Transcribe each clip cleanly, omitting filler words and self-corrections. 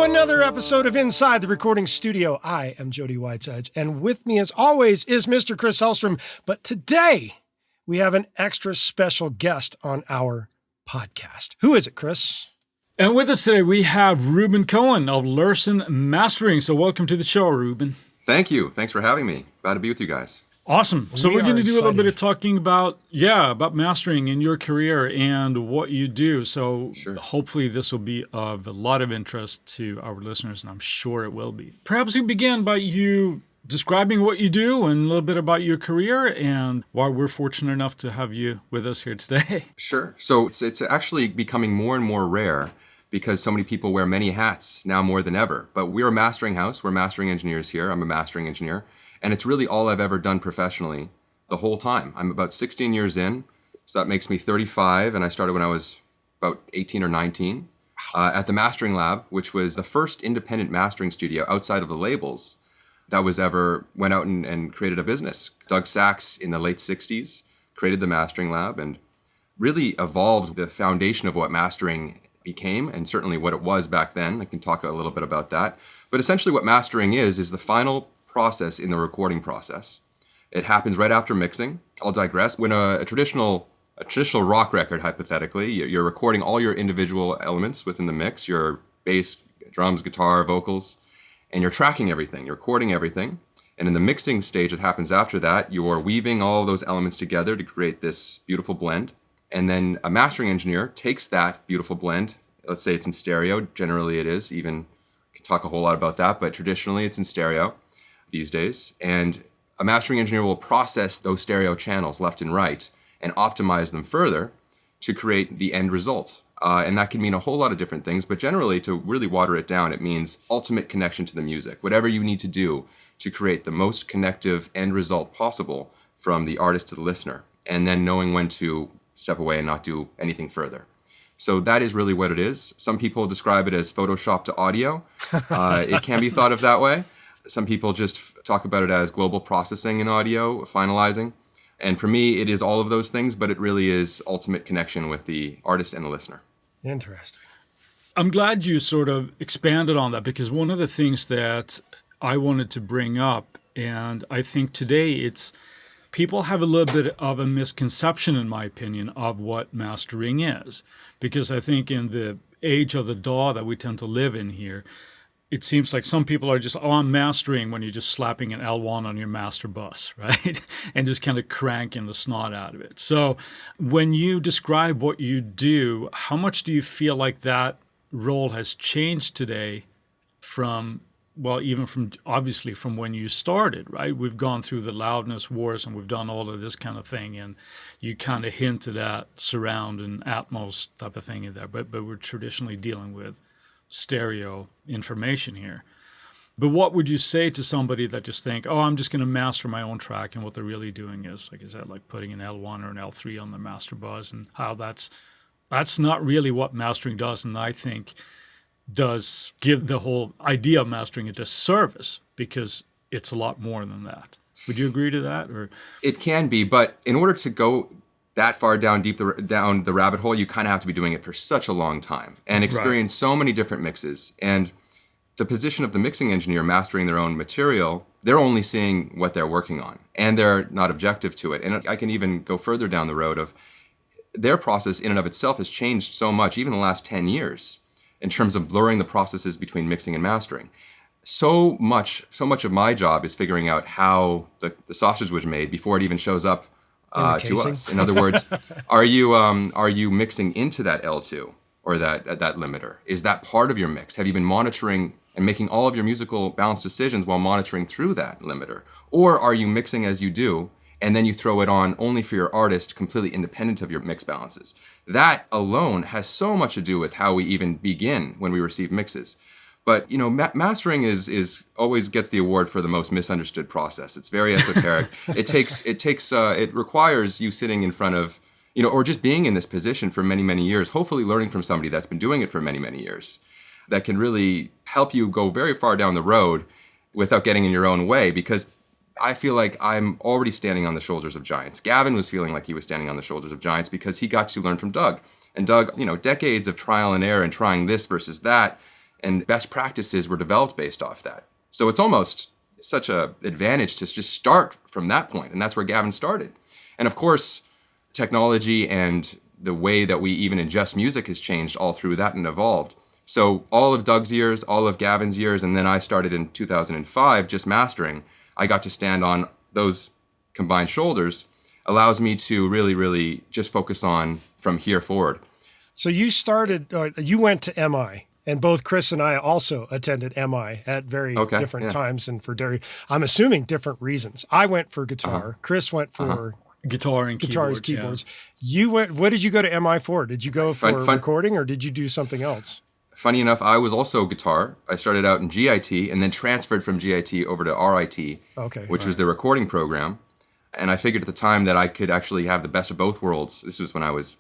another episode of Inside the Recording Studio. I am Jody Whitesides, and with me as always is Mr. Chris Hellstrom. But today we have an extra special guest on our podcast. Who is it, Chris? And with us today we have Reuben Cohen of Larson Mastering. So welcome to the show, Reuben. Thank you. Thanks for having me. Glad to be with you guys. Awesome. So we're going to do a little bit of talking about mastering in your career and what you do. So Hopefully this will be of a lot of interest to our listeners, and I'm sure it will be. Perhaps we begin by you describing what you do and a little bit about your career and why we're fortunate enough to have you with us here today. Sure. So it's actually becoming more and more rare because so many people wear many hats now more than ever. But we're a mastering house. We're mastering engineers here. I'm a mastering engineer. And it's really all I've ever done professionally the whole time. I'm about 16 years in, so that makes me 35, and I started when I was about 18 or 19 at the Mastering Lab, which was the first independent mastering studio outside of the labels that was ever went out and created a business. Doug Sachs in the late 60s created the Mastering Lab and really evolved the foundation of what mastering became, and certainly what it was back then. I can talk a little bit about that. But essentially what mastering is the final process in the recording process. It happens right after mixing. I'll digress. When a traditional rock record, hypothetically, you're recording all your individual elements within the mix, your bass, drums, guitar, vocals, and you're tracking everything, you're recording everything. And in the mixing stage that happens after that, you're weaving all those elements together to create this beautiful blend. And then a mastering engineer takes that beautiful blend, let's say it's in stereo, generally it is, even can talk a whole lot about that, but traditionally it's in stereo these days. And a mastering engineer will process those stereo channels left and right and optimize them further to create the end result. And that can mean a whole lot of different things, but generally to really water it down, it means ultimate connection to the music. Whatever you need to do to create the most connective end result possible from the artist to the listener, and then knowing when to step away and not do anything further. So that is really what it is. Some people describe it as Photoshop to audio. It can be thought of that way. Some people just talk about it as global processing in audio, finalizing. And for me, it is all of those things, but it really is ultimate connection with the artist and the listener. Interesting. I'm glad you sort of expanded on that, because one of the things that I wanted to bring up, and I think today people have a little bit of a misconception, in my opinion, of what mastering is. Because I think in the age of the DAW that we tend to live in here, it seems like some people are just, I'm mastering when you're just slapping an L1 on your master bus, right? And just kind of cranking the snot out of it. So when you describe what you do, how much do you feel like that role has changed today obviously from when you started, right? We've gone through the loudness wars and we've done all of this kind of thing. And you kind of hinted at surround and Atmos type of thing in there, but we're traditionally dealing with stereo information here. But what would you say to somebody that just think, I'm just going to master my own track, and what they're really doing is, like I said, like putting an L1 or an L3 on the master bus, and how that's not really what mastering does, and I think does give the whole idea of mastering a disservice, because it's a lot more than that. Would you agree to that? Or it can be, but in order to go that far down down the rabbit hole, you kind of have to be doing it for such a long time and experience so many different mixes. And the position of the mixing engineer mastering their own material, they're only seeing what they're working on, and they're not objective to it. And I can even go further down the road of their process in and of itself has changed so much, even the last 10 years, in terms of blurring the processes between mixing and mastering. So much of my job is figuring out how the sausage was made before it even shows up to us. In other words, are you mixing into that L2 or that limiter? Is that part of your mix? Have you been monitoring and making all of your musical balance decisions while monitoring through that limiter? Or are you mixing as you do, and then you throw it on only for your artist, completely independent of your mix balances? That alone has so much to do with how we even begin when we receive mixes. But mastering is always gets the award for the most misunderstood process. It's very esoteric. It requires you sitting in front of, or just being in this position for many, many years, hopefully learning from somebody that's been doing it for many, many years, that can really help you go very far down the road without getting in your own way. Because I feel like I'm already standing on the shoulders of giants. Gavin was feeling like he was standing on the shoulders of giants because he got to learn from Doug. And Doug, decades of trial and error and trying this versus that, and best practices were developed based off that. So it's almost such an advantage to just start from that point, and that's where Gavin started. And of course, technology and the way that we even ingest music has changed all through that and evolved. So all of Doug's years, all of Gavin's years, and then I started in 2005 just mastering. I got to stand on those combined shoulders, allows me to really, really just focus on from here forward. So you went to MI, and both Chris and I also attended MI at very different times and I'm assuming different reasons. I went for guitar. Chris went for guitar and keyboards. Yeah. You went. What did you go to MI for? Did you go for recording, or did you do something else? Funny enough, I was also guitar. I started out in GIT and then transferred from GIT over to RIT, which was the recording program. And I figured at the time that I could actually have the best of both worlds. This was when I was,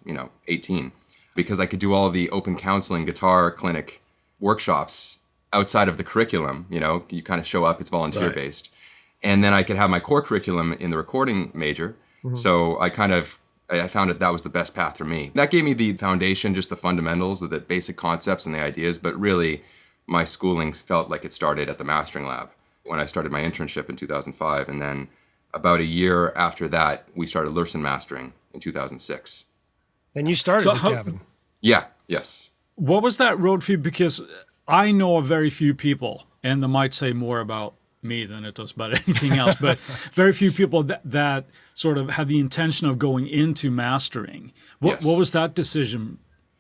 18, because I could do all the open counseling guitar clinic workshops outside of the curriculum. You kind of show up, it's volunteer based. And then I could have my core curriculum in the recording major. Mm-hmm. So I found that was the best path for me. That gave me the foundation, just the fundamentals, the basic concepts and the ideas, but really my schooling felt like it started at the mastering lab when I started my internship in 2005. And then about a year after that, we started Lursen mastering in 2006. And you started with Gavin. Yeah, yes. What was that road for you? Because I know of very few people, and that might say more about me than it does about anything else, but very few people that sort of had the intention of going into mastering. What was that decision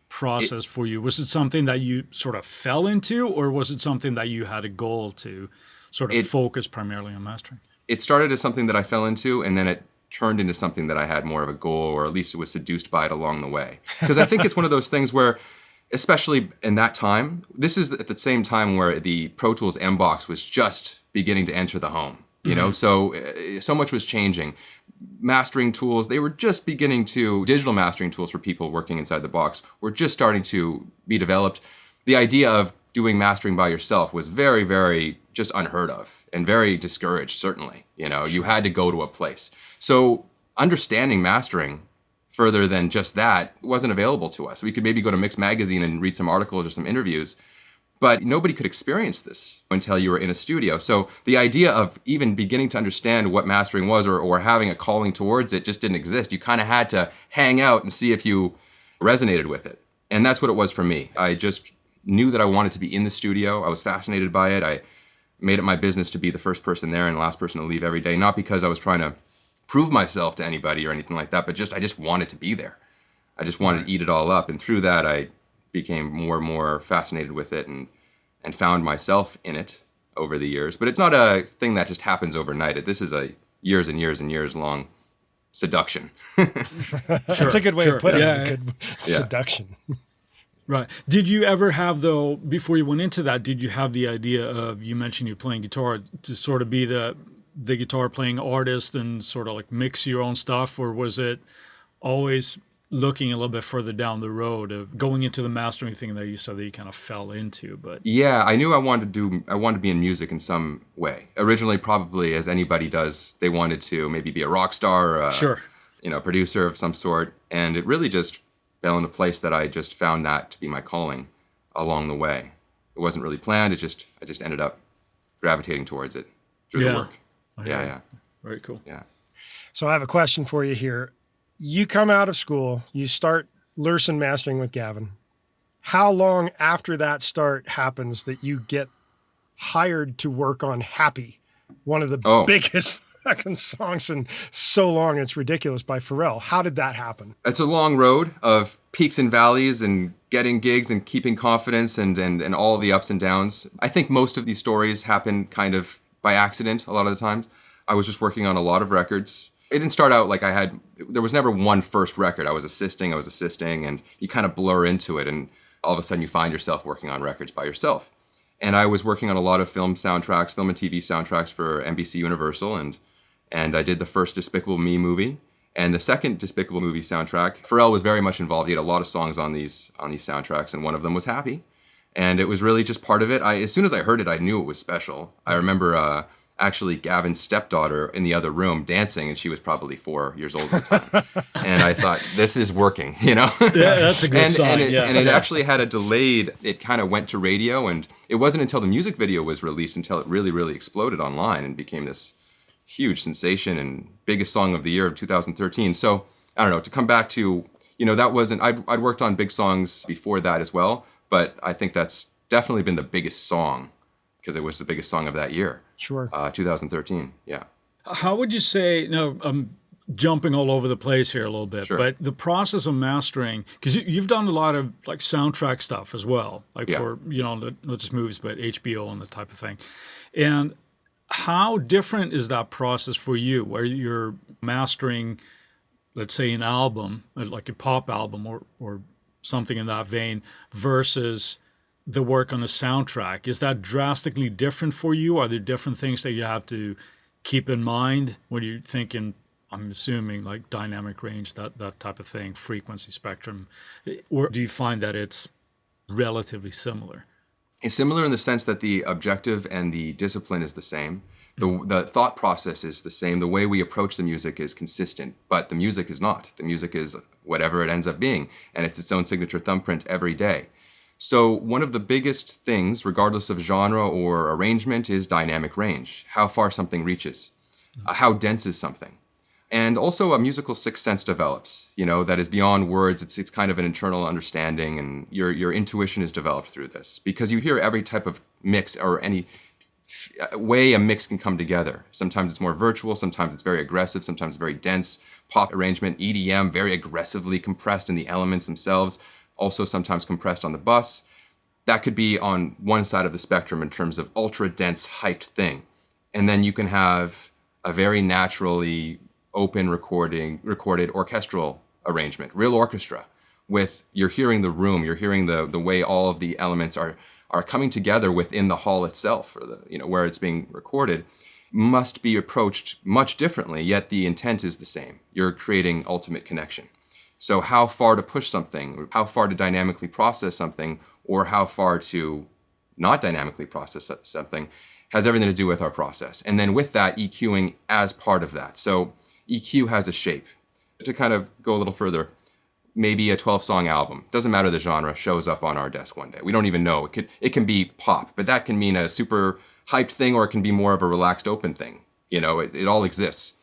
process for you? Was it something that you sort of fell into, or was it something that you had a goal to sort of focus primarily on mastering? It started as something that I fell into, and then it turned into something that I had more of a goal, or at least was seduced by it along the way. Because I think it's one of those things where, especially in that time, this is at the same time where the Pro Tools M-Box was just beginning to enter the home, so much was changing. Mastering tools, they were just beginning digital mastering tools for people working inside the box were just starting to be developed. The idea of doing mastering by yourself was very, very just unheard of and very discouraged, certainly. You had to go to a place. So understanding mastering further than just that wasn't available to us. We could maybe go to Mix Magazine and read some articles or some interviews, but nobody could experience this until you were in a studio. So the idea of even beginning to understand what mastering was or having a calling towards it just didn't exist. You kind of had to hang out and see if you resonated with it. And that's what it was for me. I just knew that I wanted to be in the studio. I was fascinated by it. I made it my business to be the first person there and the last person to leave every day, not because I was trying to prove myself to anybody or anything like that, but I just wanted to be there. I just wanted to eat it all up. And through that, I became more and more fascinated with it and found myself in it over the years. But it's not a thing that just happens overnight. This is a years and years and years long seduction. That's a good way to put it. Yeah. Seduction. Right. Did you ever have, though, before you went into that, did you have the idea of, you mentioned you playing guitar, to sort of be the guitar playing artist and sort of like mix your own stuff, or was it always looking a little bit further down the road of going into the mastering thing that you said that you kind of fell into? But yeah, I knew I wanted to be in music in some way. Originally, probably as anybody does, they wanted to maybe be a rock star or a producer of some sort, and it really just fell into place that I just found that to be my calling along the way. It wasn't really planned. I just ended up gravitating towards it through the work. Yeah. Very cool. Yeah. So I have a question for you here. You come out of school, you start Lursen mastering with Gavin. How long after that start happens that you get hired to work on Happy, one of the biggest fucking songs in so long it's ridiculous by Pharrell? How did that happen? It's a long road of peaks and valleys and getting gigs and keeping confidence and all the ups and downs. I think most of these stories happen kind of by accident a lot of the times. I was just working on a lot of records. It didn't start out like there was never one first record. I was assisting, and you kind of blur into it, and all of a sudden you find yourself working on records by yourself. And I was working on a lot of film and TV soundtracks for NBC Universal, and I did the first Despicable Me movie, and the second Despicable movie soundtrack. Pharrell was very much involved. He had a lot of songs on these soundtracks, and one of them was Happy. And it was really just part of it. As soon as I heard it, I knew it was special. I remember actually Gavin's stepdaughter in the other room dancing, and she was probably 4 years old at the time. And I thought, this is working, you know? Yeah, that's a good sign. And it actually had a delayed, it kind of went to radio, and it wasn't until the music video was released until it really, really exploded online and became this huge sensation and biggest song of the year of 2013. So, I don't know, to come back to, that wasn't, I'd worked on big songs before that as well, but I think that's definitely been the biggest song because it was the biggest song of that year. Sure. 2013, yeah. How would you say, I'm jumping all over the place here a little bit, Sure. but the process of mastering, because you've done a lot of like soundtrack stuff as well, like for, not just movies, but HBO and the type of thing. And how different is that process for you where you're mastering, let's say, an album, like a pop album or something in that vein versus the work on a soundtrack? Is that drastically different for you? Are there different things that you have to keep in mind when you're thinking, I'm assuming, like dynamic range, that type of thing, frequency spectrum? Or do you find that it's relatively similar? It's similar in the sense that the objective and the discipline is the same. The thought process is the same. The way we approach the music is consistent, but the music is not. The music is whatever it ends up being, and it's its own signature thumbprint every day. So one of the biggest things, regardless of genre or arrangement, is dynamic range. How far something reaches. How dense is something. And also a musical sixth sense develops, that is beyond words. It's kind of an internal understanding, and your intuition is developed through this because you hear every type of mix or any way a mix can come together. Sometimes it's more virtual, sometimes it's very aggressive, sometimes very dense. Pop arrangement, EDM, very aggressively compressed in the elements themselves, also sometimes compressed on the bus. That could be on one side of the spectrum in terms of ultra dense, hyped thing. And then you can have a very naturally open recorded orchestral arrangement, real orchestra, with you're hearing the room, you're hearing the way all of the elements are coming together within the hall itself, or where it's being recorded, must be approached much differently, yet the intent is the same. You're creating ultimate connection. So how far to push something, how far to dynamically process something, or how far to not dynamically process something has everything to do with our process. And then with that, EQing as part of that. So EQ has a shape. To kind of go a little further, maybe a 12-song album, doesn't matter the genre, shows up on our desk one day. We don't even know. It can be pop, but that can mean a super hyped thing, or it can be more of a relaxed open thing. It all exists.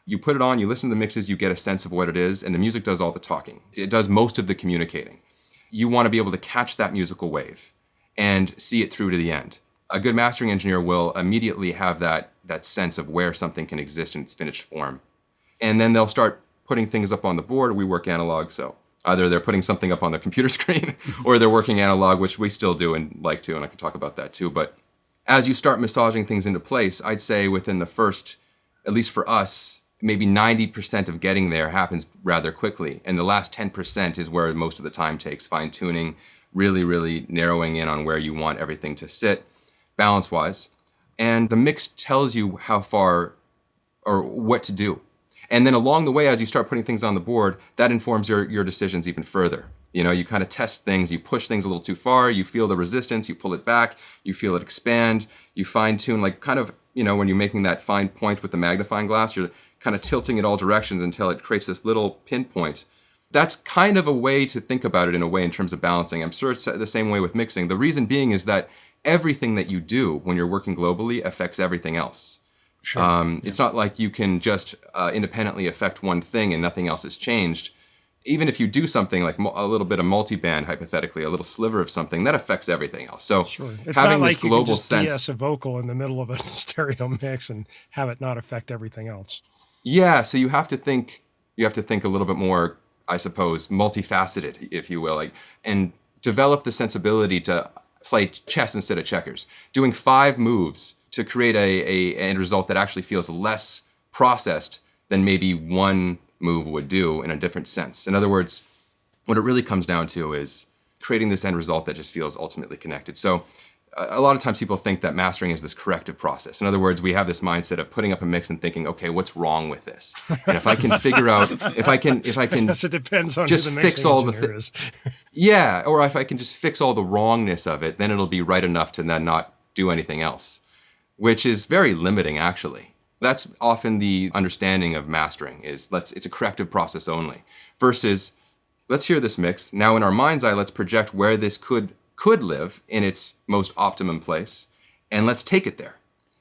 You put it on, you listen to the mixes, you get a sense of what it is, and the music does all the talking. It does most of the communicating. You want to be able to catch that musical wave and see it through to the end. A good mastering engineer will immediately have that sense of where something can exist in its finished form. And then they'll start putting things up on the board. We work analog, so either they're putting something up on their computer screen or they're working analog, which we still do and like to, and I can talk about that too. But as you start massaging things into place, I'd say within the first, at least for us, maybe 90% of getting there happens rather quickly. And the last 10% is where most of the time takes, fine-tuning, really, really narrowing in on where you want everything to sit, balance-wise. And the mix tells you how far or what to do. And then along the way, as you start putting things on the board, that informs your decisions even further. You kind of test things, you push things a little too far, you feel the resistance, you pull it back, you feel it expand, you fine-tune, like kind of, when you're making that fine point with the magnifying glass, you're kind of tilting it all directions until it creates this little pinpoint. That's kind of a way to think about it in a way in terms of balancing. I'm sure it's the same way with mixing. The reason being is that everything that you do when you're working globally affects everything else. Sure. It's not like you can just independently affect one thing and nothing else has changed. Even if you do something like a little bit of multiband, hypothetically, a little sliver of something, that affects everything else. So sure. It's having not this like you global can just sense, DS a vocal in the middle of a stereo mix and have it not affect everything else. Yeah, so you have to think a little bit more, I suppose, multifaceted, if you will, and develop the sensibility to play chess instead of checkers. Doing 5 moves to create a end result that actually feels less processed than maybe one move would do in a different sense. In other words, what it really comes down to is creating this end result that just feels ultimately connected. So a lot of times people think that mastering is this corrective process. In other words, we have this mindset of putting up a mix and thinking, okay, what's wrong with this? And if I can figure out, if I can Yes, it depends on just who the fix mixing all engineer is. Yeah, or if I can just fix all the wrongness of it, then it'll be right enough to then not do anything else. which is very limiting, actually. That's often the understanding of mastering is it's a corrective process only versus let's hear this mix. Now in our mind's eye, let's project where this could live in its most optimum place, and let's take it there.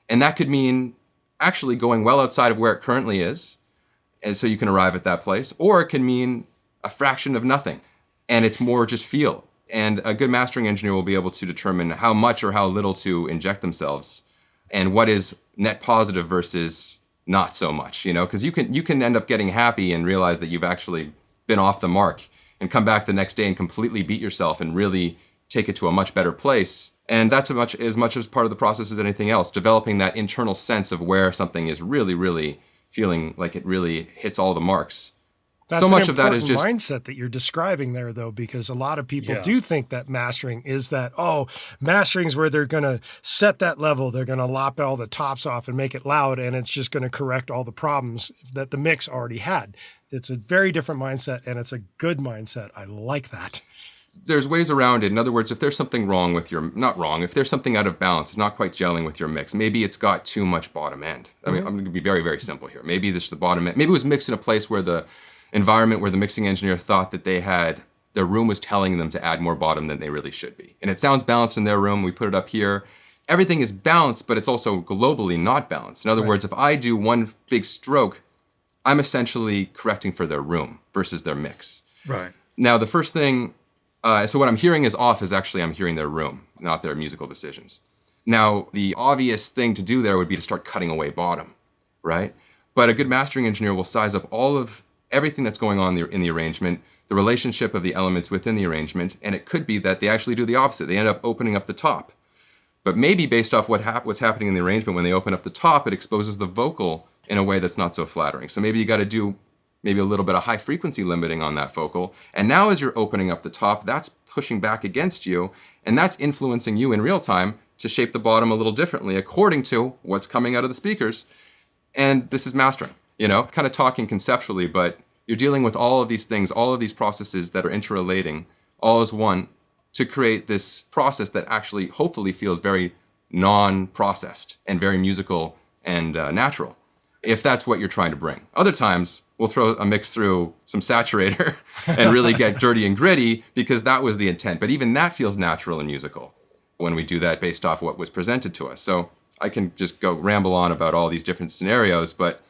And that could mean actually going well outside of where it currently is, and so you can arrive at that place, or it can mean a fraction of nothing, and it's more just feel. And a good mastering engineer will be able to determine how much or how little to inject themselves, and what is net positive versus not so much, because you can end up getting happy and realize that you've actually been off the mark and come back the next day and completely beat yourself and really take it to a much better place. And that's as much as part of the process as anything else, developing that internal sense of where something is really, really feeling like it really hits all the marks. That's so much an of that is important just mindset that you're describing there, though, because a lot of people do think that mastering is that, mastering is where they're going to set that level, they're going to lop all the tops off and make it loud, and it's just going to correct all the problems that the mix already had. It's a very different mindset, and it's a good mindset. I like that. There's ways around it. In other words, if there's something wrong with if there's something out of balance, not quite gelling with your mix, maybe it's got too much bottom end. I mean, I'm going to be very, very simple here. Maybe the bottom end, maybe it was mixed in a place where the environment where the mixing engineer thought that their room was telling them to add more bottom than they really should be. And it sounds balanced in their room. We put it up here. Everything is balanced, but it's also globally not balanced. In other words, if I do one big stroke, I'm essentially correcting for their room versus their mix. Right. Now, the first thing, so what I'm hearing is off is actually I'm hearing their room, not their musical decisions. Now, the obvious thing to do there would be to start cutting away bottom, right? But a good mastering engineer will size up all of everything that's going on in the arrangement, the relationship of the elements within the arrangement, and it could be that they actually do the opposite. They end up opening up the top. But maybe based off what's happening in the arrangement, when they open up the top, it exposes the vocal in a way that's not so flattering. So maybe you got to do maybe a little bit of high frequency limiting on that vocal. And now as you're opening up the top, that's pushing back against you, and that's influencing you in real time to shape the bottom a little differently according to what's coming out of the speakers. And this is mastering, kind of talking conceptually, but you're dealing with all of these things, all of these processes that are interrelating all as one to create this process that actually hopefully feels very non-processed and very musical and natural, if that's what you're trying to bring. Other times, we'll throw a mix through some saturator and really get dirty and gritty because that was the intent. But even that feels natural and musical when we do that based off what was presented to us. So I can just go ramble on about all these different scenarios, but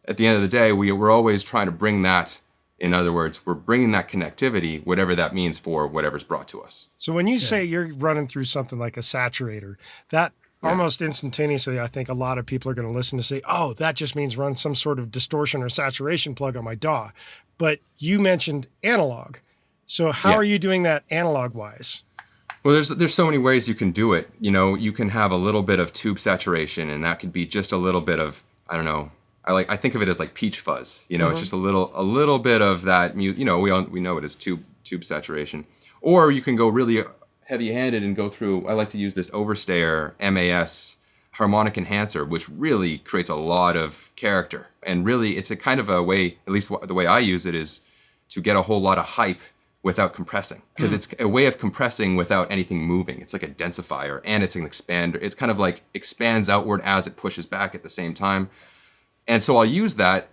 at the end of the day, we're always trying to bring that, in other words, we're bringing that connectivity, whatever that means for whatever's brought to us. So when you say you're running through something like a saturator, that almost instantaneously, I think a lot of people are going to listen to say, oh, that just means run some sort of distortion or saturation plug on my DAW. But you mentioned analog. So how are you doing that analog-wise? Well, there's so many ways you can do it. You can have a little bit of tube saturation, and that could be just a little bit of, I don't know, I think of it as like peach fuzz. It's just a little bit of that. We know it as tube saturation. Or you can go really heavy-handed and go through. I like to use this Overstayer MAS harmonic enhancer, which really creates a lot of character. And really, it's a kind of a way, at least the way I use it, is to get a whole lot of hype without compressing, because it's a way of compressing without anything moving. It's like a densifier, and it's an expander. It's kind of like expands outward as it pushes back at the same time. And so I'll use that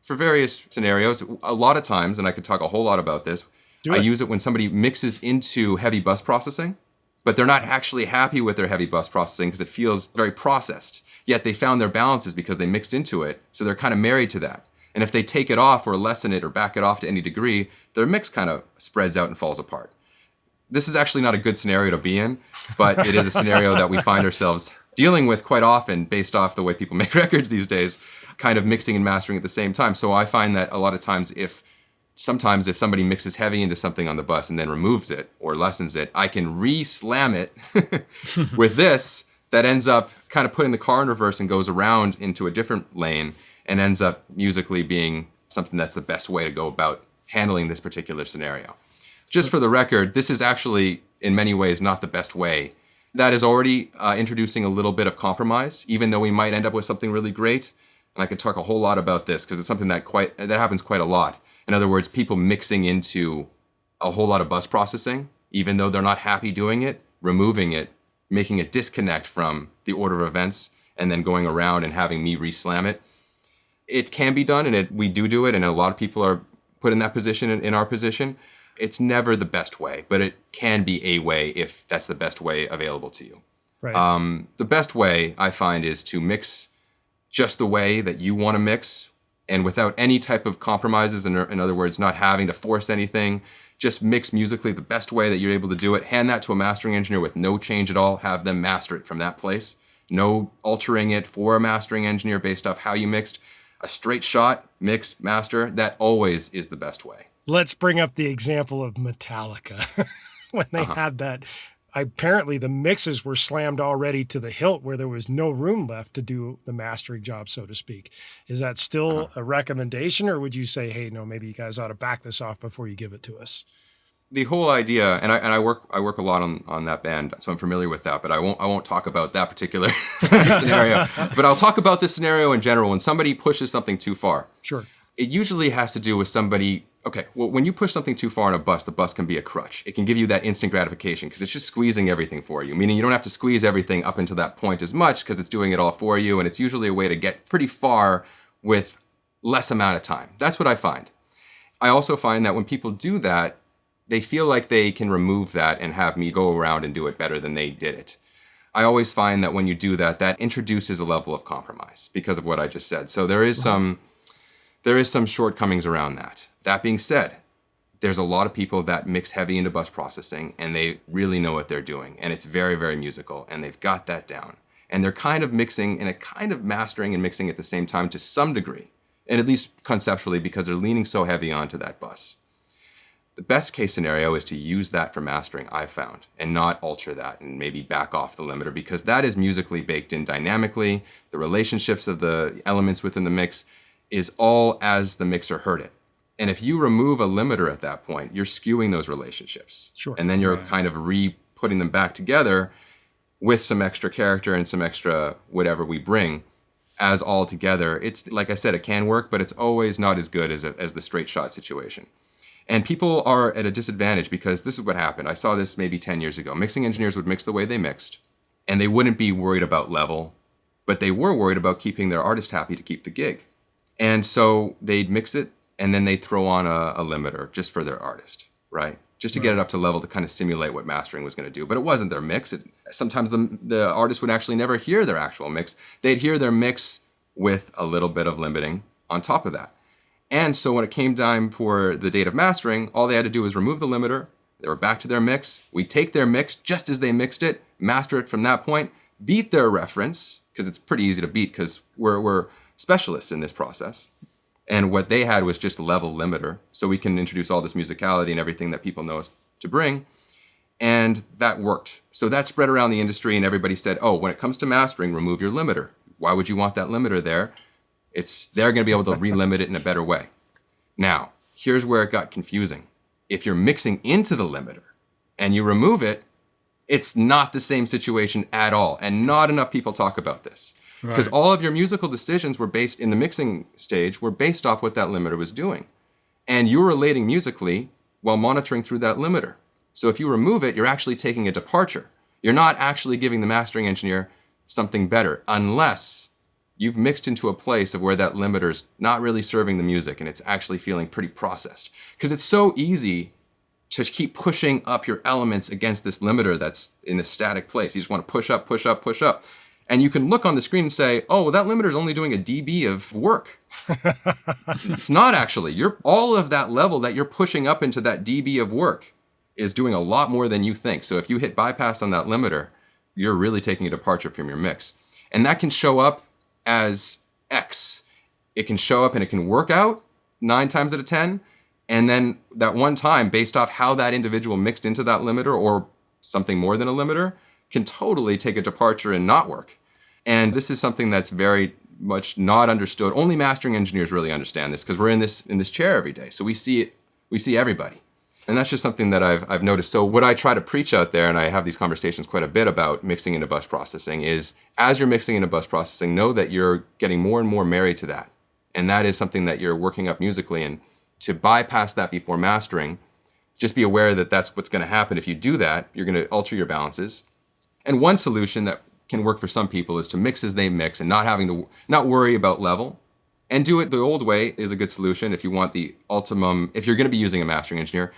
for various scenarios. A lot of times, and I could talk a whole lot about this, I use it when somebody mixes into heavy bus processing, but they're not actually happy with their heavy bus processing because it feels very processed. Yet they found their balances because they mixed into it, so they're kind of married to that. And if they take it off or lessen it or back it off to any degree, their mix kind of spreads out and falls apart. This is actually not a good scenario to be in, but it is a scenario that we find ourselves dealing with quite often based off the way people make records these days, kind of mixing and mastering at the same time. So I find that a lot of times sometimes if somebody mixes heavy into something on the bus and then removes it or lessens it, I can re-slam it with this that ends up kind of putting the car in reverse and goes around into a different lane and ends up musically being something that's the best way to go about handling this particular scenario. Just for the record, this is actually in many ways not the best way. That is already introducing a little bit of compromise, even though we might end up with something really great. And I could talk a whole lot about this because it's something that happens quite a lot. In other words, people mixing into a whole lot of bus processing, even though they're not happy doing it, removing it, making a disconnect from the order of events, and then going around and having me re-slam it. It can be done, and we do it, and a lot of people are put in that position, in our position. It's never the best way, but it can be a way if that's the best way available to you. Right. The best way, I find, is to mix just the way that you want to mix, and without any type of compromises, in other words, not having to force anything. Just mix musically the best way that you're able to do it. Hand that to a mastering engineer with no change at all. Have them master it from that place. No altering it for a mastering engineer based off how you mixed. A straight shot, mix, master, that always is the best way. Let's bring up the example of Metallica when they had that. Apparently, the mixes were slammed already to the hilt where there was no room left to do the mastering job, so to speak. Is that still a recommendation, or would you say, hey, no, maybe you guys ought to back this off before you give it to us? The whole idea, and I work a lot on that band, so I'm familiar with that. But I won't talk about that particular scenario. But I'll talk about this scenario in general. When somebody pushes something too far, Sure. it usually has to do with somebody. Okay, well, when you push something too far on a bus, the bus can be a crutch. It can give you that instant gratification because it's just squeezing everything for you, meaning you don't have to squeeze everything up until that point as much because it's doing it all for you, and it's usually a way to get pretty far with less amount of time. That's what I find. I also find that when people do that, they feel like they can remove that and have me go around and do it better than they did it. I always find that when you do that, that introduces a level of compromise because of what I just said. So there is some shortcomings around that. That being said, there's a lot of people that mix heavy into bus processing and they really know what they're doing. And it's very, very musical and they've got that down. And they're kind of mixing and kind of mastering and mixing at the same time to some degree. And at least conceptually because they're leaning so heavy onto that bus. The best case scenario is to use that for mastering, I've found, and not alter that and maybe back off the limiter because that is musically baked in dynamically. The relationships of the elements within the mix is all as the mixer heard it. And if you remove a limiter at that point, you're skewing those relationships. Sure. And then you're kind of putting them back together with some extra character and some extra whatever we bring as all together. It's like I said, it can work, but it's always not as good as the straight shot situation. And people are at a disadvantage because this is what happened. I saw this maybe 10 years ago. Mixing engineers would mix the way they mixed, and they wouldn't be worried about level, but they were worried about keeping their artist happy to keep the gig. And so they'd mix it, and then they'd throw on a limiter just for their artist, right? Just to get it up to level to kind of simulate what mastering was going to do. But it wasn't their mix. Sometimes the artist would actually never hear their actual mix. They'd hear their mix with a little bit of limiting on top of that. And so when it came time for the date of mastering, all they had to do was remove the limiter. They were back to their mix. We take their mix just as they mixed it, master it from that point, beat their reference, because it's pretty easy to beat because we're specialists in this process. And what they had was just a level limiter. So we can introduce all this musicality and everything that people know us to bring. And that worked. So that spread around the industry and everybody said, oh, when it comes to mastering, remove your limiter. Why would you want that limiter there? They're going to be able to relimit it in a better way. Now, here's where it got confusing. If you're mixing into the limiter and you remove it, it's not the same situation at all. And not enough people talk about this. Because all of your musical decisions were based in the mixing stage were based off what that limiter was doing. And you're relating musically while monitoring through that limiter. So if you remove it, you're actually taking a departure. You're not actually giving the mastering engineer something better unless you've mixed into a place of where that limiter's not really serving the music and it's actually feeling pretty processed. Because it's so easy to keep pushing up your elements against this limiter that's in a static place. You just want to push up, push up, push up. And you can look on the screen and say, oh, well, that limiter is only doing a dB of work. It's not actually. All of that level that you're pushing up into that dB of work is doing a lot more than you think. So if you hit bypass on that limiter, you're really taking a departure from your mix. And that can show up as X. It can show up and it can work out 9 times out of 10. And then that one time, based off how that individual mixed into that limiter or something more than a limiter, can totally take a departure and not work. And this is something that's very much not understood. Only mastering engineers really understand this because we're in this chair every day. So we see everybody. And that's just something that I've noticed. So what I try to preach out there, and I have these conversations quite a bit about mixing into bus processing, is as you're mixing into bus processing, know that you're getting more and more married to that. And that is something that you're working up musically. And to bypass that before mastering, just be aware that that's what's going to happen. If you do that, you're going to alter your balances. And one solution that can work for some people is to mix as they mix and not worry about level. And do it the old way is a good solution if you want the ultimum. If you're going to be using a mastering engineer,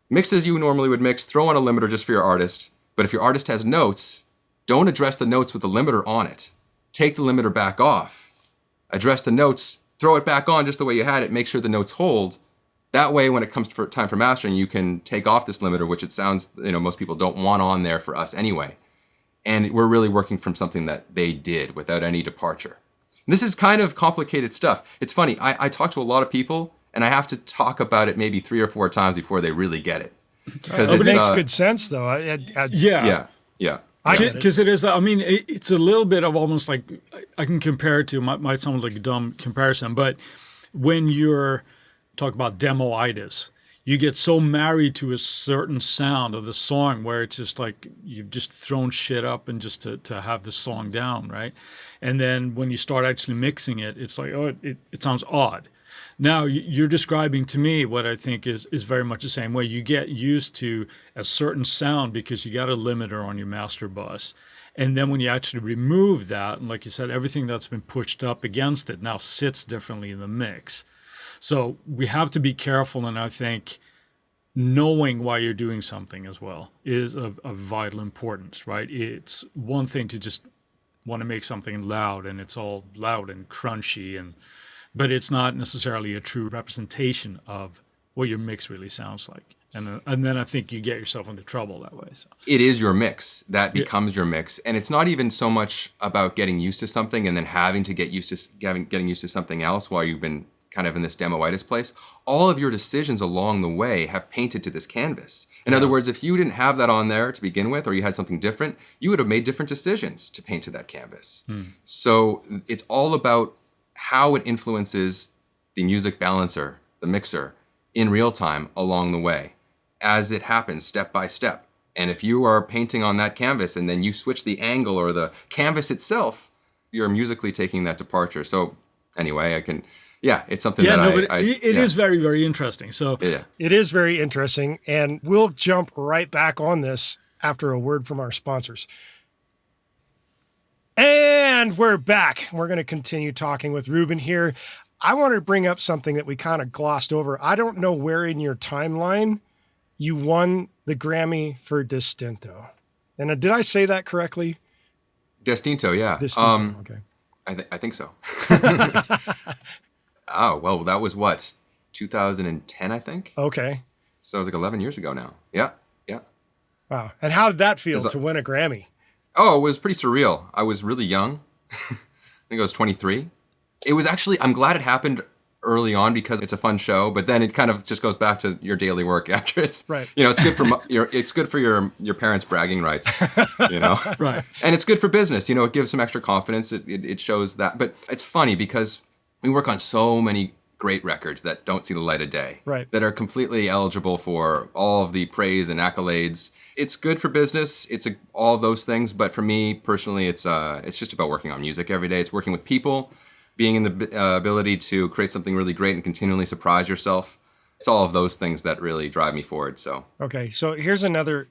mix as you normally would mix, throw on a limiter just for your artist. But if your artist has notes, don't address the notes with the limiter on it. Take the limiter back off. Address the notes, throw it back on just the way you had it, make sure the notes hold. That way, when it comes to time for mastering, you can take off this limiter, which it sounds, most people don't want on there for us anyway. And we're really working from something that they did without any departure. This is kind of complicated stuff. It's funny, I talk to a lot of people, and I have to talk about it maybe 3 or 4 times before they really get it. Because it makes good sense, though. Yeah. Because it is that. I mean, it's a little bit of almost like, I can compare it to, might sound like a dumb comparison, but when you're talk about demo-itis, you get so married to a certain sound of the song where it's just like you've just thrown shit up and just to have the song down, right? And then when you start actually mixing it, it's like, oh, it sounds odd. Now, you're describing to me what I think is very much the same way. You get used to a certain sound because you got a limiter on your master bus. And then when you actually remove that, and like you said, everything that's been pushed up against it now sits differently in the mix. So we have to be careful, and I think knowing why you're doing something as well is of vital importance, right? It's one thing to just want to make something loud, and it's all loud and crunchy, but it's not necessarily a true representation of what your mix really sounds like. And then I think you get yourself into trouble that way. So. It is your mix. That becomes your mix. And it's not even so much about getting used to something and then having to getting used to something else while you've been kind of in this demo-itis place. All of your decisions along the way have painted to this canvas. In other words, if you didn't have that on there to begin with, or you had something different, you would have made different decisions to paint to that canvas. So it's all about how it influences the music balancer, the mixer, in real time along the way, as it happens step by step. And if you are painting on that canvas and then you switch the angle or the canvas itself, you're musically taking that departure. So anyway, it's something it is very, very interesting. So it is very interesting. And we'll jump right back on this after a word from our sponsors. And we're back. We're going to continue talking with Reuben here. I wanted to bring up something that we kind of glossed over. I don't know where in your timeline you won the Grammy for Distinto. And did I say that correctly? Distinto, yeah. Distinto, okay. I think so. Oh, well, that was what, 2010, I think? Okay. So it was like 11 years ago now. Yeah. Wow. And how did that feel to win a Grammy? Oh, it was pretty surreal. I was really young. I think I was 23. It was actually, I'm glad it happened early on because it's a fun show, but then it kind of just goes back to your daily work after it's, right. It's good for your parents' bragging rights, Right. And it's good for business, it gives some extra confidence. It shows that, but it's funny because we work on so many great records that don't see the light of day, right. that are completely eligible for all of the praise and accolades. It's good for business. It's all of those things. But for me personally, it's just about working on music every day. It's working with people, being in the ability to create something really great and continually surprise yourself. It's all of those things that really drive me forward. So okay, so here's another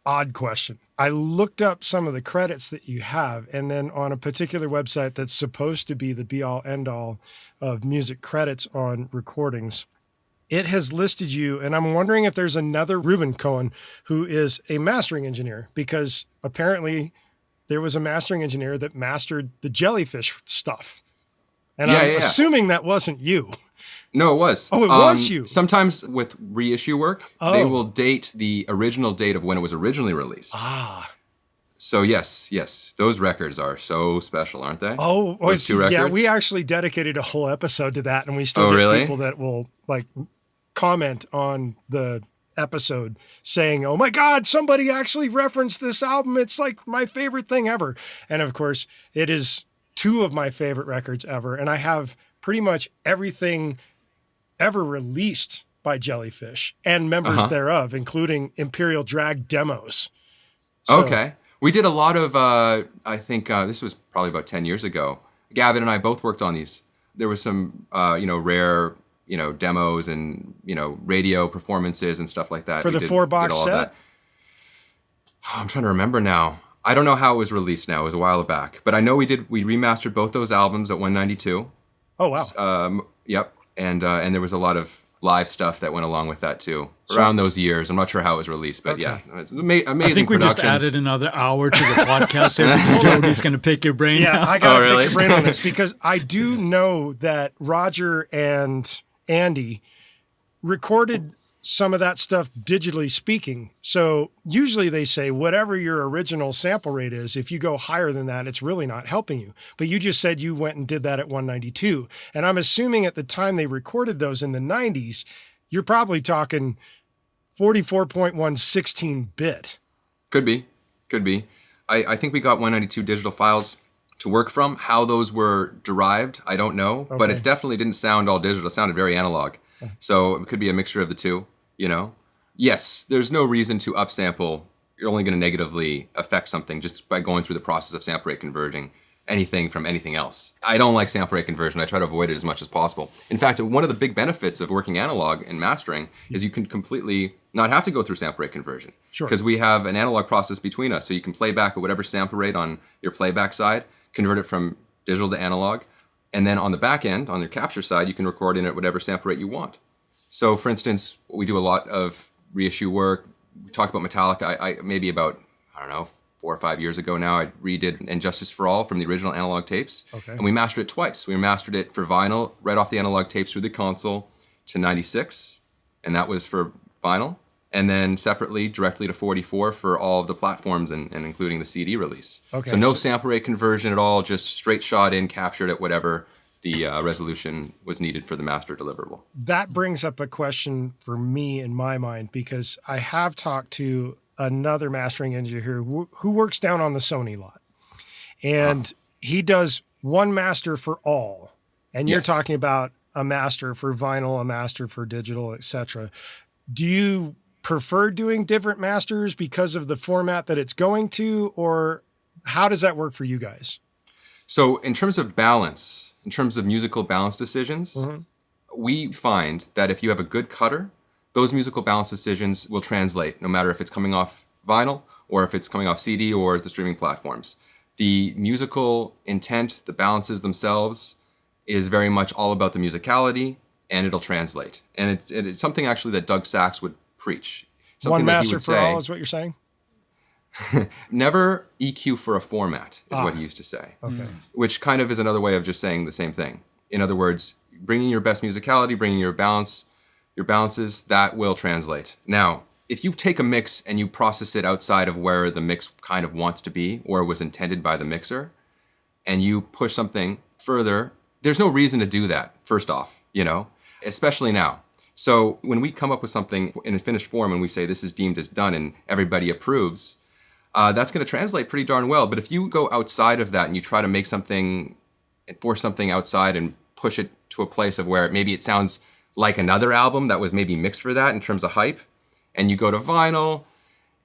odd question. I looked up some of the credits that you have, and then on a particular website that's supposed to be the be-all, end-all of music credits on recordings, it has listed you, and I'm wondering if there's another Reuben Cohen who is a mastering engineer, because apparently there was a mastering engineer that mastered the Jellyfish stuff. And I'm assuming that wasn't you. No, it was. Oh, it was you. Sometimes with reissue work, they will date the original date of when it was originally released. Ah. So yes, those records are so special, aren't they? Oh, those 2 records? Yeah, we actually dedicated a whole episode to that, and we still get people that will comment on the episode saying, "Oh my God, somebody actually referenced this album. It's like my favorite thing ever." And of course, it is 2 of my favorite records ever, and I have pretty much everything ever released by Jellyfish and members thereof, including Imperial Drag demos. So, okay. We did a lot of, I think this was probably about 10 years ago. Gavin and I both worked on these. There was some, rare, demos and, radio performances and stuff like that. For the 4-box set? I'm trying to remember now. I don't know how it was released now. It was a while back. But I know we remastered both those albums at 192. Oh, wow. Yep. And there was a lot of live stuff that went along with that too around those years. I'm not sure how it was released, but yeah, it's amazing. I think we just added another hour to the podcast here because Jody's going to pick your brain. Yeah, out. I got to pick your brain on this because I do know that Roger and Andy recorded some of that stuff digitally speaking. So usually they say whatever your original sample rate is, if you go higher than that, it's really not helping you. But you just said you went and did that at 192. And I'm assuming at the time they recorded those in the 90s, you're probably talking 44.1 16-bit. Could be. I think we got 192 digital files to work from. How those were derived, I don't know. Okay. But it definitely didn't sound all digital. It sounded very analog. So it could be a mixture of the two. Yes, there's no reason to upsample. You're only going to negatively affect something just by going through the process of sample rate converting anything from anything else. I don't like sample rate conversion. I try to avoid it as much as possible. In fact, one of the big benefits of working analog and mastering is you can completely not have to go through sample rate conversion. Sure. Because we have an analog process between us. So you can play back at whatever sample rate on your playback side, convert it from digital to analog, and then on the back end, on your capture side, you can record in at whatever sample rate you want. So, for instance, we do a lot of reissue work. We talked about Metallica. I maybe about, 4 or 5 years ago now, I redid And Justice for All from the original analog tapes. Okay. And we mastered it twice. We mastered it for vinyl right off the analog tapes through the console to 96, and that was for vinyl. And then separately, directly to 44 for all of the platforms and including the CD release. Okay. So no sample rate conversion at all, just straight shot in, captured at whatever the resolution was needed for the master deliverable. That brings up a question for me in my mind, because I have talked to another mastering engineer here who works down on the Sony lot. And he does one master for all. And you're talking about a master for vinyl, a master for digital, etc. Do you prefer doing different masters because of the format that it's going to, or how does that work for you guys? So in terms of balance, in terms of musical balance decisions, we find that if you have a good cutter, those musical balance decisions will translate no matter if it's coming off vinyl or if it's coming off CD or the streaming platforms. The musical intent, the balances themselves, is very much all about the musicality, and it'll translate. And it's something actually that Doug Sachs would preach. One master for all is what you're saying? Never EQ for a format is what he used to say. Okay. Which kind of is another way of just saying the same thing. In other words, bringing your best musicality, bringing your balances, that will translate. Now, if you take a mix and you process it outside of where the mix kind of wants to be or was intended by the mixer, and you push something further, there's no reason to do that, first off, especially now. So when we come up with something in a finished form and we say this is deemed as done and everybody approves, that's going to translate pretty darn well. But if you go outside of that and you try to make something and force something outside and push it to a place of where maybe it sounds like another album that was maybe mixed for that in terms of hype, and you go to vinyl,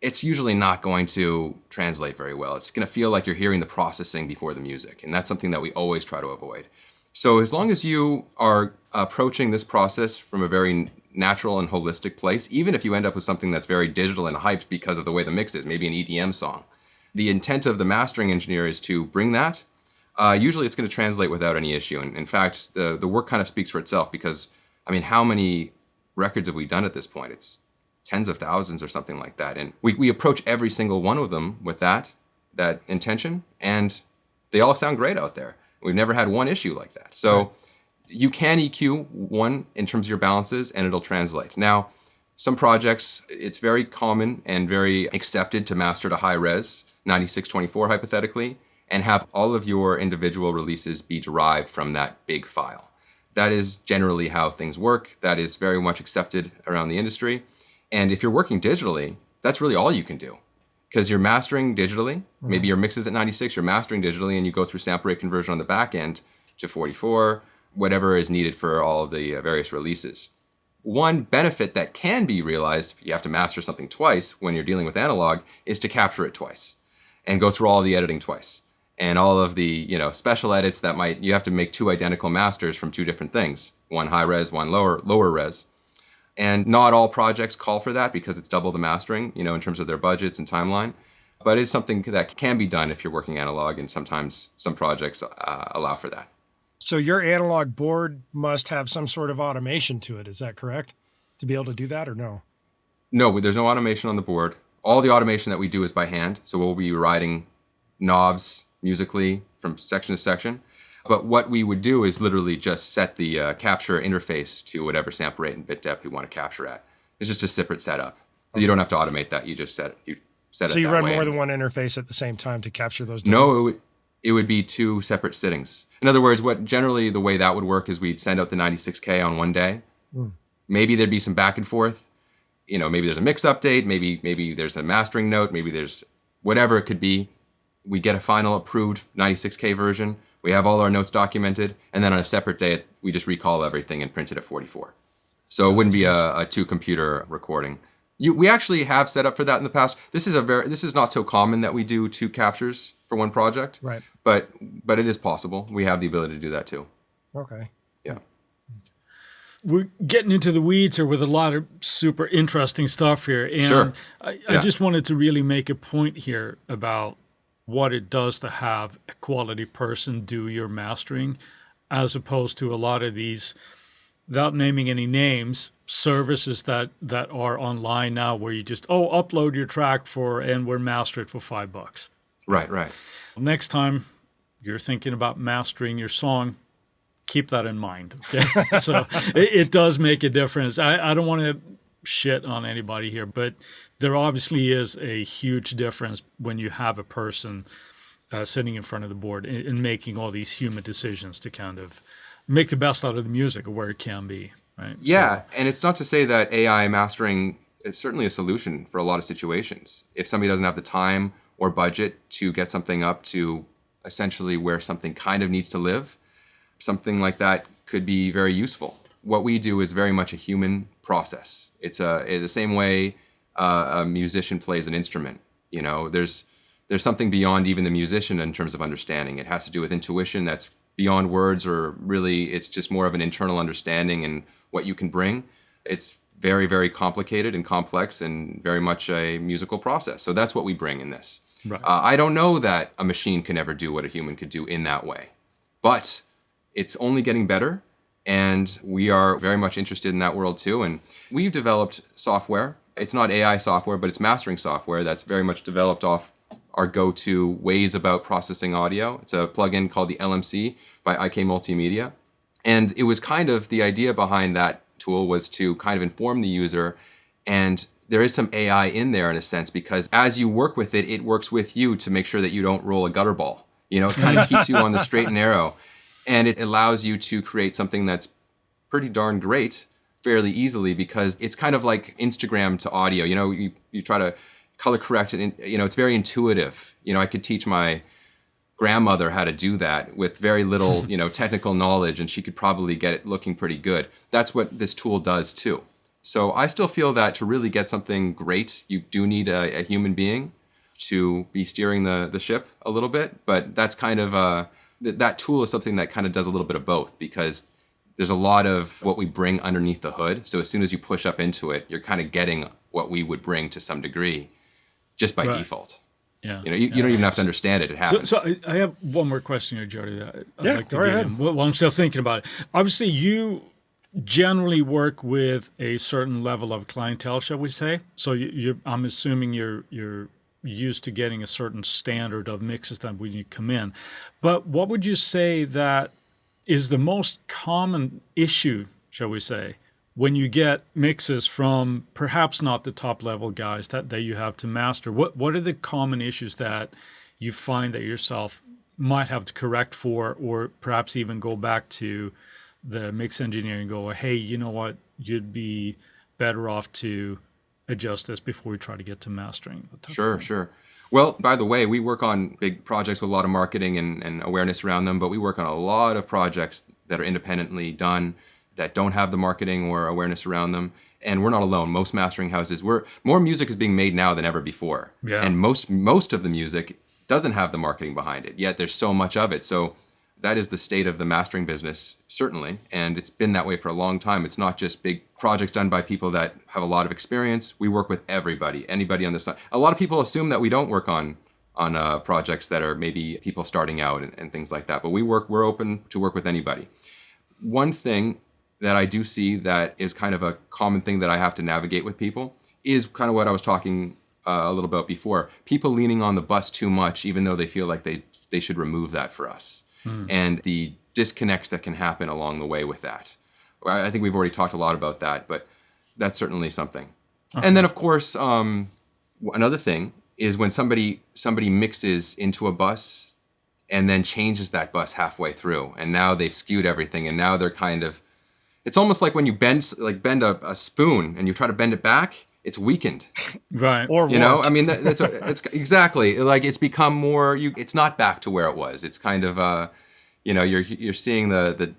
it's usually not going to translate very well. It's going to feel like you're hearing the processing before the music. And that's something that we always try to avoid. So as long as you are approaching this process from a very natural and holistic place, even if you end up with something that's very digital and hyped because of the way the mix is, maybe an EDM song, the intent of the mastering engineer is to bring that. Usually it's going to translate without any issue. And in fact, the work kind of speaks for itself because, how many records have we done at this point? It's tens of thousands or something like that. And we approach every single one of them with that intention, and they all sound great out there. We've never had one issue like that. So you can EQ one in terms of your balances, and it'll translate. Now, some projects, it's very common and very accepted to master to high res, 9624 hypothetically, and have all of your individual releases be derived from that big file. That is generally how things work. That is very much accepted around the industry. And if you're working digitally, that's really all you can do. Because you're mastering digitally, maybe your mix is at 96, you're mastering digitally, and you go through sample rate conversion on the back end to 44, whatever is needed for all of the various releases. One benefit that can be realized if you have to master something twice when you're dealing with analog is to capture it twice and go through all the editing twice. And all of the special edits that you have to make two identical masters from two different things, one high res, one lower res. And not all projects call for that because it's double the mastering, in terms of their budgets and timeline. But it's something that can be done if you're working analog, and sometimes some projects allow for that. So your analog board must have some sort of automation to it. Is that correct? To be able to do that or no? No, there's no automation on the board. All the automation that we do is by hand. So we'll be writing knobs musically from section to section. But what we would do is literally just set the capture interface to whatever sample rate and bit depth we want to capture at. It's just a separate setup. So you don't have to automate that. You just set it. So you run more than one interface at the same time to capture those? No, it would be two separate sittings. In other words, generally the way that would work is we'd send out the 96K on one day. Maybe there'd be some back and forth. Maybe there's a mix update. Maybe there's a mastering note. Maybe there's whatever it could be. We get a final approved 96K version. We have all our notes documented. And then on a separate day, we just recall everything and print it at 44. So it wouldn't be a two-computer recording. We actually have set up for that in the past. This is not so common that we do two captures for one project. Right. But it is possible. We have the ability to do that too. Okay. Yeah. We're getting into the weeds here with a lot of super interesting stuff here. And Sure. I just wanted to really make a point here about what it does to have a quality person do your mastering, as opposed to a lot of these, without naming any names, services that are online now where you just, upload your track and we'll master it for $5. Right. Next time you're thinking about mastering your song, keep that in mind. Okay? So it does make a difference. I don't want to shit on anybody here, but there obviously is a huge difference when you have a person sitting in front of the board and making all these human decisions to kind of make the best out of the music or where it can be. Right? Yeah, and it's not to say that AI mastering is certainly a solution for a lot of situations. If somebody doesn't have the time or budget to get something up to essentially where something kind of needs to live, something like that could be very useful. What we do is very much a human process. It's the same way a musician plays an instrument. There's something beyond even the musician in terms of understanding. It has to do with intuition that's beyond words, or really it's just more of an internal understanding and what you can bring. It's very, very complicated and complex and very much a musical process. So that's what we bring in this. Right. I don't know that a machine can ever do what a human could do in that way, but it's only getting better. And we are very much interested in that world too. And we've developed software. It's not AI software, but it's mastering software that's very much developed off our go-to ways about processing audio. It's a plugin called the LMC by IK Multimedia. And it was kind of the idea behind that tool was to kind of inform the user. And there is some AI in there in a sense, because as you work with it, it works with you to make sure that you don't roll a gutter ball. It kind of keeps you on the straight and narrow. And it allows you to create something that's pretty darn great fairly easily, because it's kind of like Instagram to audio. You try to color correct it. It's very intuitive. I could teach my grandmother how to do that with very little, technical knowledge, and she could probably get it looking pretty good. That's what this tool does too. So I still feel that to really get something great, you do need a human being to be steering the ship a little bit. But that's kind of that tool is something that kind of does a little bit of both, because there's a lot of what we bring underneath the hood. So as soon as you push up into it, you're kind of getting what we would bring to some degree just by default. Yeah. You don't even have to understand it. It happens. So I have one more question here, Jody, that I'd like to go get ahead. in while I'm still thinking about it. Obviously, you generally work with a certain level of clientele, shall we say? So I'm assuming you're used to getting a certain standard of mixes that when you come in. But what would you say that is the most common issue, shall we say, when you get mixes from perhaps not the top level guys that you have to master? What are the common issues that you find that yourself might have to correct for, or perhaps even go back to the mix engineer and go, hey, you know what, you'd be better off to adjust this before we try to get to mastering? Sure. Well, by the way, we work on big projects with a lot of marketing and awareness around them, but we work on a lot of projects that are independently done that don't have the marketing or awareness around them. And we're not alone. Most mastering houses, more music is being made now than ever before. Yeah. And most of the music doesn't have the marketing behind it, yet there's so much of it. So that is the state of the mastering business, certainly. And it's been that way for a long time. It's not just big projects done by people that have a lot of experience. We work with everybody, anybody on the side. A lot of people assume that we don't work on projects that are maybe people starting out and things like that. But we're open to work with anybody. One thing that I do see that is kind of a common thing that I have to navigate with people is kind of what I was talking a little about before. People leaning on the bus too much, even though they feel like they should remove that for us. And the disconnects that can happen along the way with that. I think we've already talked a lot about that, but that's certainly something. Okay. And then, of course, another thing is when somebody mixes into a bus and then changes that bus halfway through, and now they've skewed everything, and now they're kind of, it's almost like when you bend a spoon and you try to bend it back, it's weakened. Right. Or you know, I mean, it's exactly like it's become more. It's not back to where it was. It's kind of, you're seeing the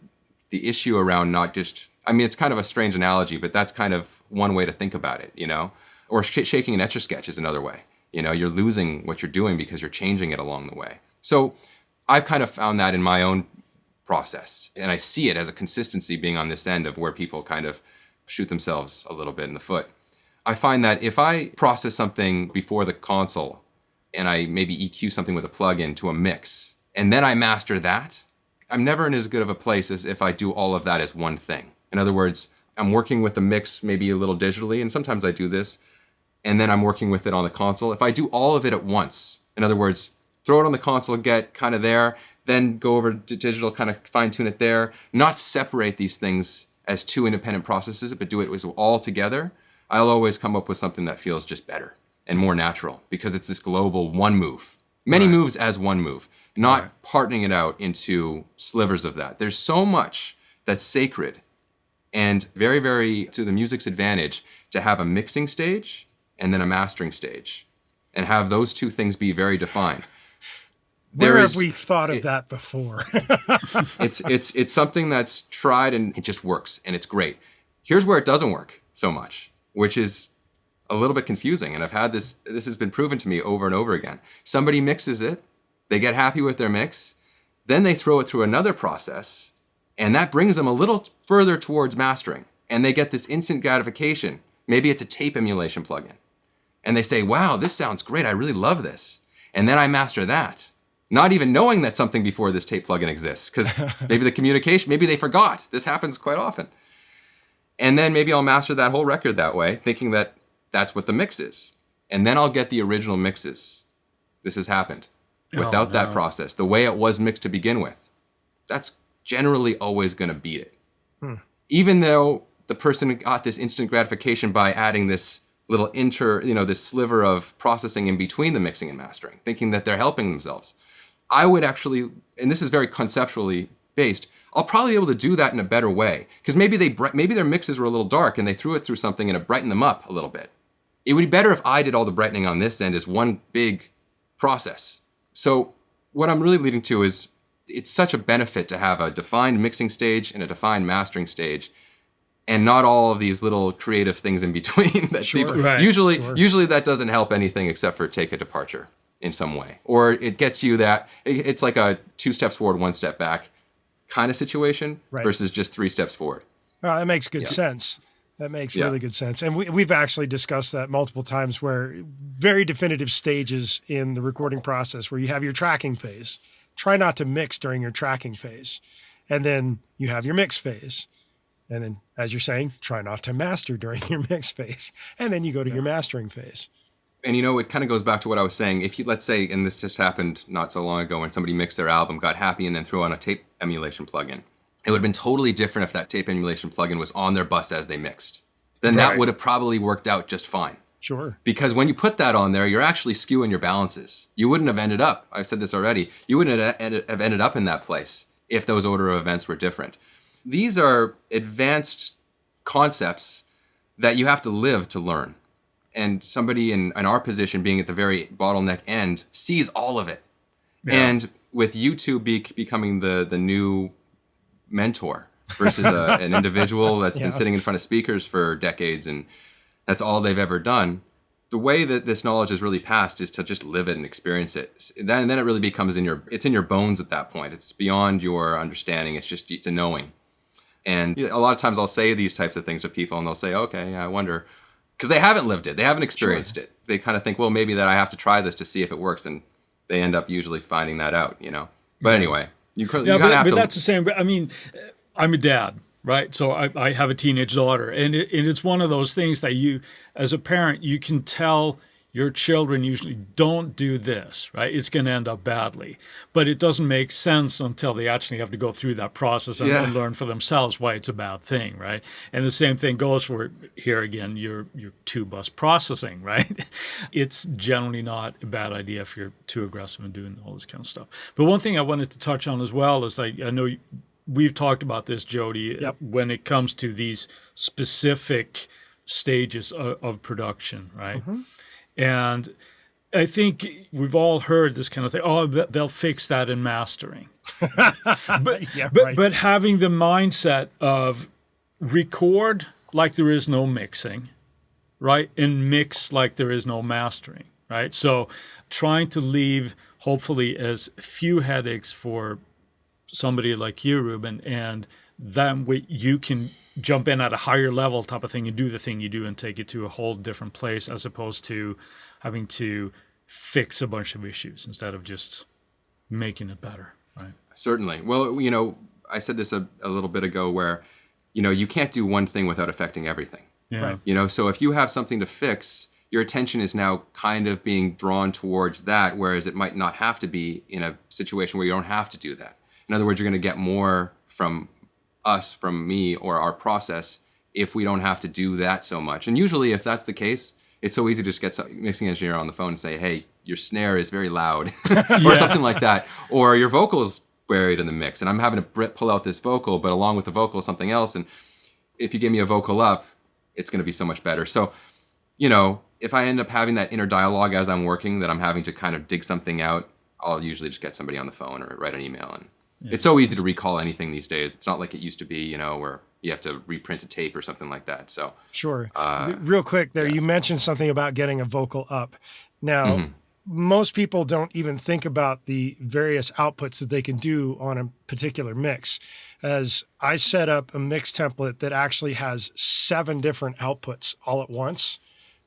issue around not just. I mean, it's kind of a strange analogy, but that's kind of one way to think about it. You know, or shaking an Etch-a-Sketch is another way. You know, you're losing what you're doing because you're changing it along the way. So I've kind of found that in my own process, and I see it as a consistency being on this end of where people kind of shoot themselves a little bit in the foot. I find that if I process something before the console and I maybe EQ something with a plugin to a mix, and then I master that, I'm never in as good of a place as if I do all of that as one thing. In other words, I'm working with the mix maybe a little digitally, and sometimes I do this, and then I'm working with it on the console. If I do all of it at once, in other words, throw it on the console, get kind of there, then go over to digital, kind of fine tune it there, not separate these things as two independent processes, but do it all together, I'll always come up with something that feels just better and more natural because it's this global one move. Many moves as one move, not parting it out into slivers of that. There's so much that's sacred and very, very to the music's advantage to have a mixing stage and then a mastering stage and have those two things be very defined. Where have we thought of that before? It's something that's tried and it just works and it's great. Here's where it doesn't work so much, which is a little bit confusing. And I've had this has been proven to me over and over again. Somebody mixes it, they get happy with their mix, then they throw it through another process, and that brings them a little further towards mastering. And they get this instant gratification. Maybe it's a tape emulation plugin. And they say, wow, this sounds great. I really love this. And then I master that. Not even knowing that something before this tape plugin exists, because maybe the communication, maybe they forgot. This happens quite often. And then maybe I'll master that whole record that way, thinking that that's what the mix is. And then I'll get the original mixes. This has happened without that process. The way it was mixed to begin with, that's generally always going to beat it. Even though the person got this instant gratification by adding this little this sliver of processing in between the mixing and mastering, thinking that they're helping themselves. I would actually, and this is very conceptually based, I'll probably be able to do that in a better way. Because maybe their mixes were a little dark and they threw it through something and it brightened them up a little bit. It would be better if I did all the brightening on this end as one big process. So what I'm really leading to is it's such a benefit to have a defined mixing stage and a defined mastering stage and not all of these little creative things in between. That usually that doesn't help anything except for take a departure in some way. Or it gets you that, it's like a 2 steps forward, 1 step back kind of situation versus just 3 steps forward. That makes good sense. That makes really good sense. And we've actually discussed that multiple times where very definitive stages in the recording process where you have your tracking phase. Try not to mix during your tracking phase. And then you have your mix phase. And then, as you're saying, try not to master during your mix phase. And then you go to your mastering phase. And it kind of goes back to what I was saying. If you, let's say, and this just happened not so long ago when somebody mixed their album, got happy, and then threw on a tape emulation plugin. It would have been totally different if that tape emulation plugin was on their bus as they mixed. Then that would have probably worked out just fine. Sure. Because when you put that on there, you're actually skewing your balances. You wouldn't have ended up, I've said this already, you wouldn't have ended up in that place if those order of events were different. These are advanced concepts that you have to live to learn. And somebody in our position, being at the very bottleneck end, sees all of it. Yeah. And with YouTube becoming the new mentor versus an individual that's been sitting in front of speakers for decades and that's all they've ever done, the way that this knowledge is really passed is to just live it and experience it. Then it really becomes it's in your bones at that point. It's beyond your understanding. It's a knowing. And a lot of times I'll say these types of things to people and they'll say, okay, I wonder, because they haven't lived it. They haven't experienced it. They kind of think, well, maybe that I have to try this to see if it works. And they end up usually finding that out, But anyway, you kind of have to. But that's the same. I mean, I'm a dad, right? So I have a teenage daughter. And it's one of those things that you, as a parent, you can tell your children usually don't do this, right? It's going to end up badly. But it doesn't make sense until they actually have to go through that process and learn for themselves why it's a bad thing, right? And the same thing goes for, here again, your two-bus processing, right? It's generally not a bad idea if you're too aggressive in doing all this kind of stuff. But one thing I wanted to touch on as well is, like, I know we've talked about this, Jody, when it comes to these specific stages of production, right? Mm-hmm. And I think we've all heard this kind of thing. Oh, they'll fix that in mastering. But having the mindset of record like there is no mixing, right? And mix like there is no mastering, right? So trying to leave, hopefully, as few headaches for somebody like you, Reuben, and that way you can jump in at a higher level type of thing and do the thing you do and take it to a whole different place, as opposed to having to fix a bunch of issues instead of just making it better, right? Certainly. Well, I said this a little bit ago where, you can't do one thing without affecting everything. Yeah. Right. So if you have something to fix, your attention is now kind of being drawn towards that, whereas it might not have to be in a situation where you don't have to do that. In other words, you're going to get more from us, from me, or our process if we don't have to do that so much. And usually if that's the case, it's so easy to just get some mixing engineer on the phone and say, hey, your snare is very loud or something like that. Or your vocal's buried in the mix and I'm having to pull out this vocal, but along with the vocal something else. And if you give me a vocal up, it's going to be so much better. So, if I end up having that inner dialogue as I'm working, that I'm having to kind of dig something out, I'll usually just get somebody on the phone or write an email. And it's so easy to recall anything these days. It's not like it used to be, where you have to reprint a tape or something like that. So sure. Real quick there, you mentioned something about getting a vocal up. Now, most people don't even think about the various outputs that they can do on a particular mix. As I set up a mix template that actually has 7 different outputs all at once,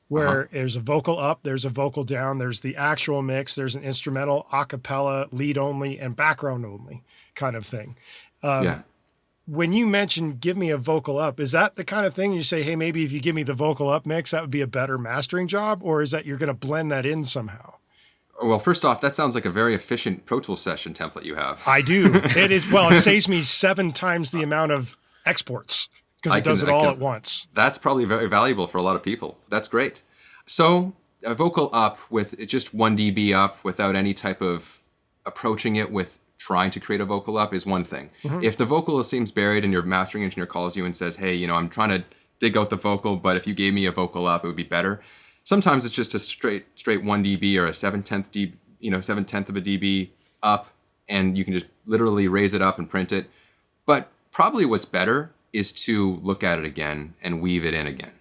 where there's a vocal up, there's a vocal down, there's the actual mix, there's an instrumental, a cappella, lead only, and background only kind of thing. When you mention give me a vocal up, is that the kind of thing you say, hey, maybe if you give me the vocal up mix, that would be a better mastering job? Or is that you're going to blend that in somehow? Well, first off, that sounds like a very efficient Pro Tools session template you have. I do. It is. Well, it saves me 7 times the amount of exports because it does it all at once. That's probably very valuable for a lot of people. That's great. So a vocal up with just 1 dB up without any type of approaching it with trying to create a vocal up is one thing. If the vocal seems buried and your mastering engineer calls you and says, hey, I'm trying to dig out the vocal, but if you gave me a vocal up, it would be better. Sometimes it's just a straight 1 dB or a 7/10 dB, 7/10 of a dB up, and you can just literally raise it up and print it. But probably what's better is to look at it again and weave it in again.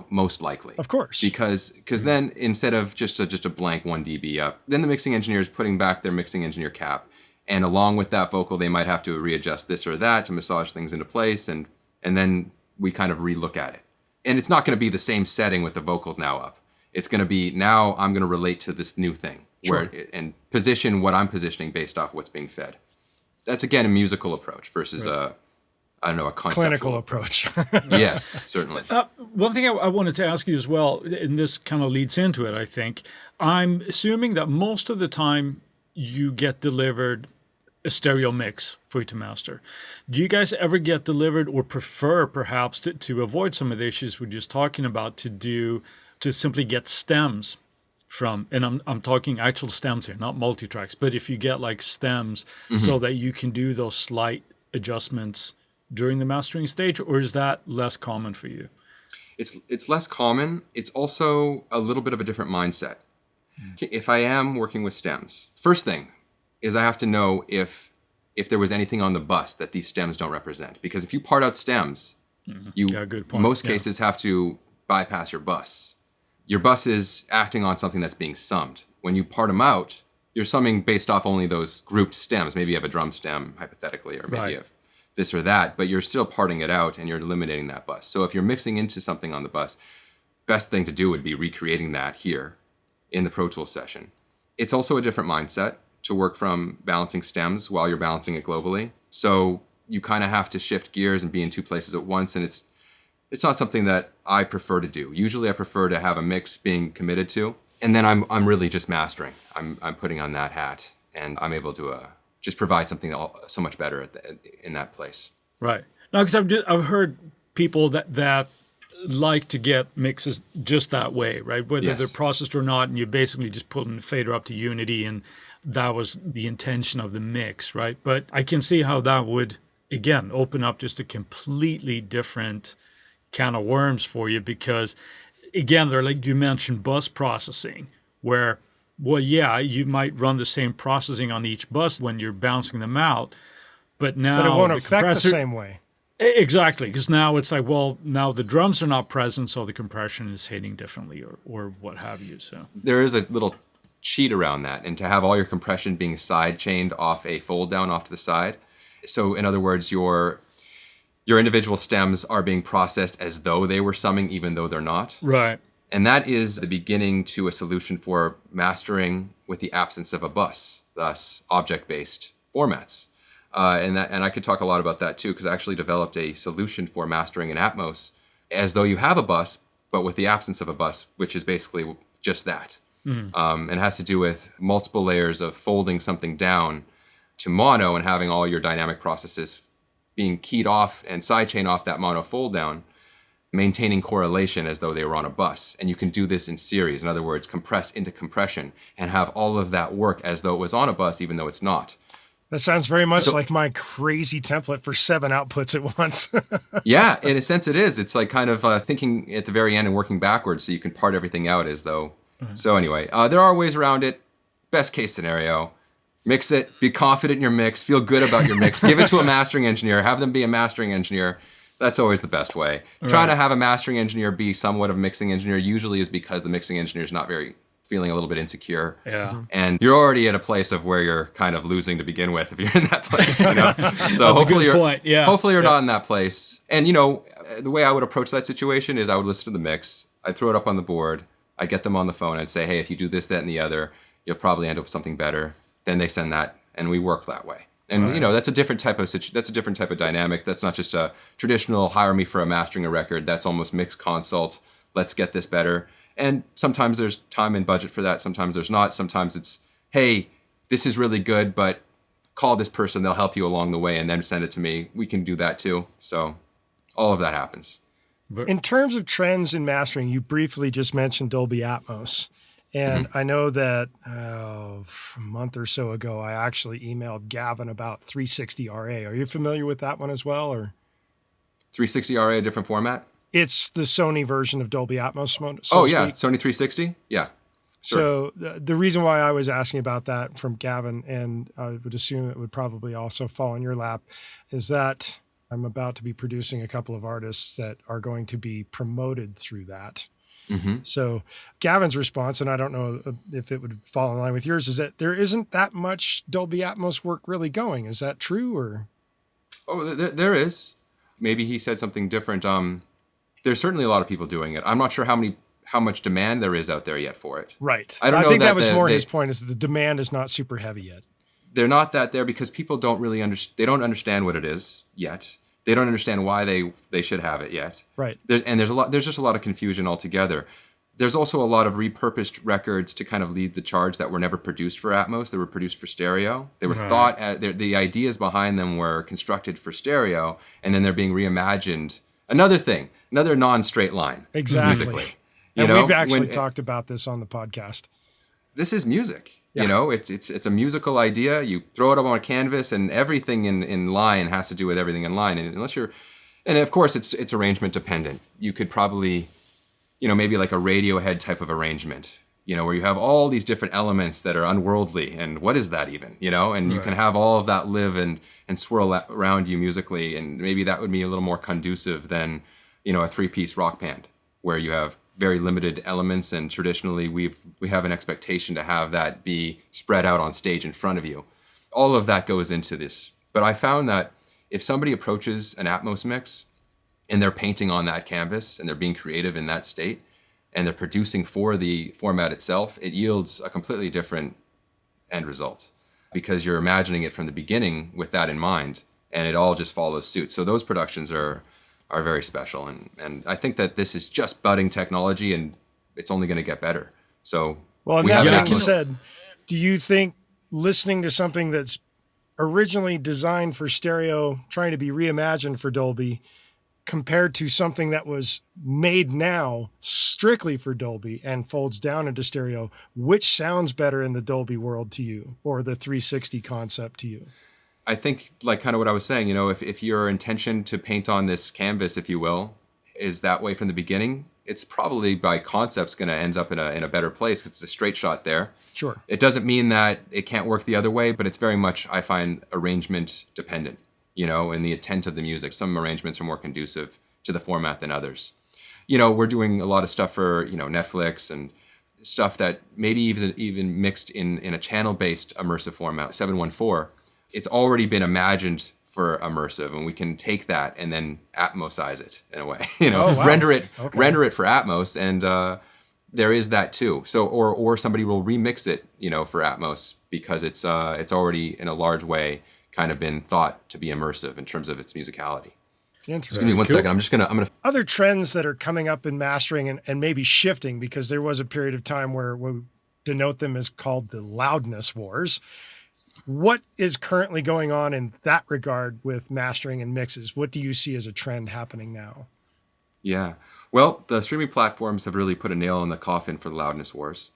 Most likely. Of course. Because then instead of just a blank 1 dB up, then the mixing engineer is putting back their mixing engineer cap. And along with that vocal, they might have to readjust this or that to massage things into place. And then we kind of relook at it. And it's not going to be the same setting with the vocals now up. It's going to be, now I'm going to relate to this new thing. Sure. And position what I'm positioning based off what's being fed. That's, again, a musical approach versus a conceptual clinical approach. Yes, certainly. One thing I wanted to ask you as well, and this kind of leads into it, I think. I'm assuming that most of the time you get delivered a stereo mix for you to master. Do you guys ever get delivered, or prefer perhaps to avoid some of the issues we're just talking about, to simply get stems from, and I'm talking actual stems here, not multi-tracks, but if you get like stems so that you can do those slight adjustments during the mastering stage, or is that less common for you? It's less common. It's also a little bit of a different mindset. If I am working with stems, first thing is I have to know if there was anything on the bus that these stems don't represent. Because if you part out stems, you good point. most cases have to bypass your bus. your bus is acting on something that's being summed. When you part them out, you're summing based off only those grouped stems. Maybe you have a drum stem, hypothetically, or maybe you have this or that, but you're still parting it out and you're eliminating that bus. So if you're mixing into something on the bus, best thing to do would be recreating that here in the Pro Tools session. It's also a different mindset to work from balancing stems while you're balancing it globally. So you kind of have to shift gears and be in two places at once, and it's not something that I prefer to do. Usually I prefer to have a mix being committed to, and then I'm really just mastering. I'm putting on that hat, and I'm able to just provide something so much better in that place. Right. No, because I've heard people that like to get mixes just that way, right? Whether they're processed or not, and you're basically just pulling the fader up to unity, and that was the intention of the mix, right? But I can see how that would, again, open up just a completely different can of worms for you, because, again, they're like you mentioned bus processing, where, well, yeah, you might run the same processing on each bus when you're bouncing them out, but now but it won't affect the same way. Exactly, because now it's like, well, now the drums are not present, so the compression is hitting differently, or what have you. So there is a little cheat around that, and to have all your compression being side chained off a fold down off to the side. So in other words, your individual stems are being processed as though they were summing, even though they're not. Right. And that is the beginning to a solution for mastering with the absence of a bus, thus object-based formats. And I could talk a lot about that too, because I actually developed a solution for mastering in Atmos as though you have a bus, but with the absence of a bus, which is basically just that. And it has to do with multiple layers of folding something down to mono and having all your dynamic processes being keyed off and sidechain off that mono fold down, maintaining correlation as though they were on a bus. And you can do this in series. In other words, compress into compression and have all of that work as though it was on a bus, even though it's not. That sounds very much like my crazy template for 7 outputs at once. Yeah, in a sense it is. It's like kind of thinking at the very end and working backwards so you can part everything out as though. So anyway, there are ways around it. Best case scenario, mix it, be confident in your mix, feel good about your mix, give it to a mastering engineer, have them be a mastering engineer. That's always the best way. Trying to have a mastering engineer be somewhat of a mixing engineer usually is because the mixing engineer is not feeling a little bit insecure. Yeah. And you're already at a place of where you're kind of losing to begin with if you're in that place, you know. So hopefully you're not in that place. And you know, the way I would approach that situation is I would listen to the mix, I'd throw it up on the board, I'd get them on the phone, I'd say, hey, if you do this, that, and the other, you'll probably end up with something better. Then they send that, and we work that way. And you know, that's a different type of dynamic. That's not just a traditional hire me for a mastering a record. That's almost mixed consult. Let's get this better. And sometimes there's time and budget for that. Sometimes there's not. Sometimes it's, hey, this is really good, but call this person. They'll help you along the way, and then send it to me. We can do that too. So all of that happens. In terms of trends in mastering, you briefly just mentioned Dolby Atmos. And I know that a month or so ago, I actually emailed Gavin about 360 RA. Are you familiar with that one as well? Or 360 RA, a different format? It's the Sony version of Dolby Atmos. Yeah, Sony 360? Yeah. Sure. So the reason why I was asking about that from Gavin, and I would assume it would probably also fall in your lap, is that I'm about to be producing a couple of artists that are going to be promoted through that. So Gavin's response, and I don't know if it would fall in line with yours, is that there isn't that much Dolby Atmos work really going. Is that true? Or? Oh, there is. Maybe he said something different. There's certainly a lot of people doing it. I'm not sure how much demand there is out there yet for it. Right. I think that was more his point, is that the demand is not super heavy yet. They're not that there because people don't really they don't understand what it is yet. They don't understand why they should have it yet. Right. There's just a lot of confusion altogether. There's also a lot of repurposed records to kind of lead the charge that were never produced for Atmos. They were produced for stereo. They were thought the ideas behind them were constructed for stereo, and then they're being reimagined. Another non-straight line. Exactly. Musically. We've actually talked about this on the podcast. This is music. Yeah. You know, it's a musical idea. You throw it up on a canvas, and everything in line has to do with everything in line. And and of course, it's arrangement dependent. You could probably, maybe like a Radiohead type of arrangement, where you have all these different elements that are unworldly. And what is that even? And you can have all of that live and swirl around you musically. And maybe that would be a little more conducive than, a 3-piece rock band where you have very limited elements, and traditionally we have an expectation to have that be spread out on stage in front of you. All of that goes into this. But I found that if somebody approaches an Atmos mix and they're painting on that canvas and they're being creative in that state and they're producing for the format itself, it yields a completely different end result because you're imagining it from the beginning with that in mind, and it all just follows suit. So those productions are very special. And I think that this is just budding technology, and it's only going to get better. So, well, and we that have being said, do you think listening to something that's originally designed for stereo, trying to be reimagined for Dolby, compared to something that was made now strictly for Dolby and folds down into stereo, which sounds better in the Dolby world to you, or the 360 concept to you? I think, like kind of what I was saying, you know, if your intention to paint on this canvas, if you will, is that way from the beginning, it's probably by concept's going to end up in a better place because it's a straight shot there. Sure. It doesn't mean that it can't work the other way, but it's very much, I find, arrangement dependent, you know, and the intent of the music. Some arrangements are more conducive to the format than others. You know, we're doing a lot of stuff for, you know, Netflix and stuff that maybe even mixed in a channel-based immersive format, 714. It's already been imagined for immersive, and we can take that and then Atmosize it in a way, you know, Oh, wow. render it for Atmos, and there is that too. So, or somebody will remix it, you know, for Atmos because it's already in a large way kind of been thought to be immersive in terms of its musicality. Interesting. Excuse me one second. I'm gonna. Other trends that are coming up in mastering and maybe shifting, because there was a period of time where we denote them as called the loudness wars. What is currently going on in that regard with mastering and mixes? What do you see as a trend happening now? Yeah. Well, the streaming platforms have really put a nail in the coffin for the loudness wars.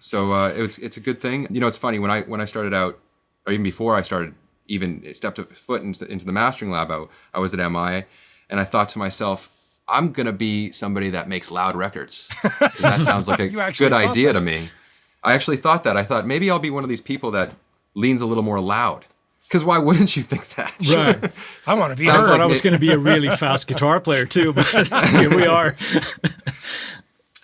So it's a good thing. You know, it's funny when I started out, or even before I stepped a foot into the mastering lab, I was at MI, and I thought to myself, I'm gonna be somebody that makes loud records. 'Cause that sounds like a good idea to me. I actually thought that. I thought maybe I'll be one of these people that leans a little more loud. Because why wouldn't you think that? Right. I want to be I heard. thought I was going to be a really fast guitar player too, but here we are.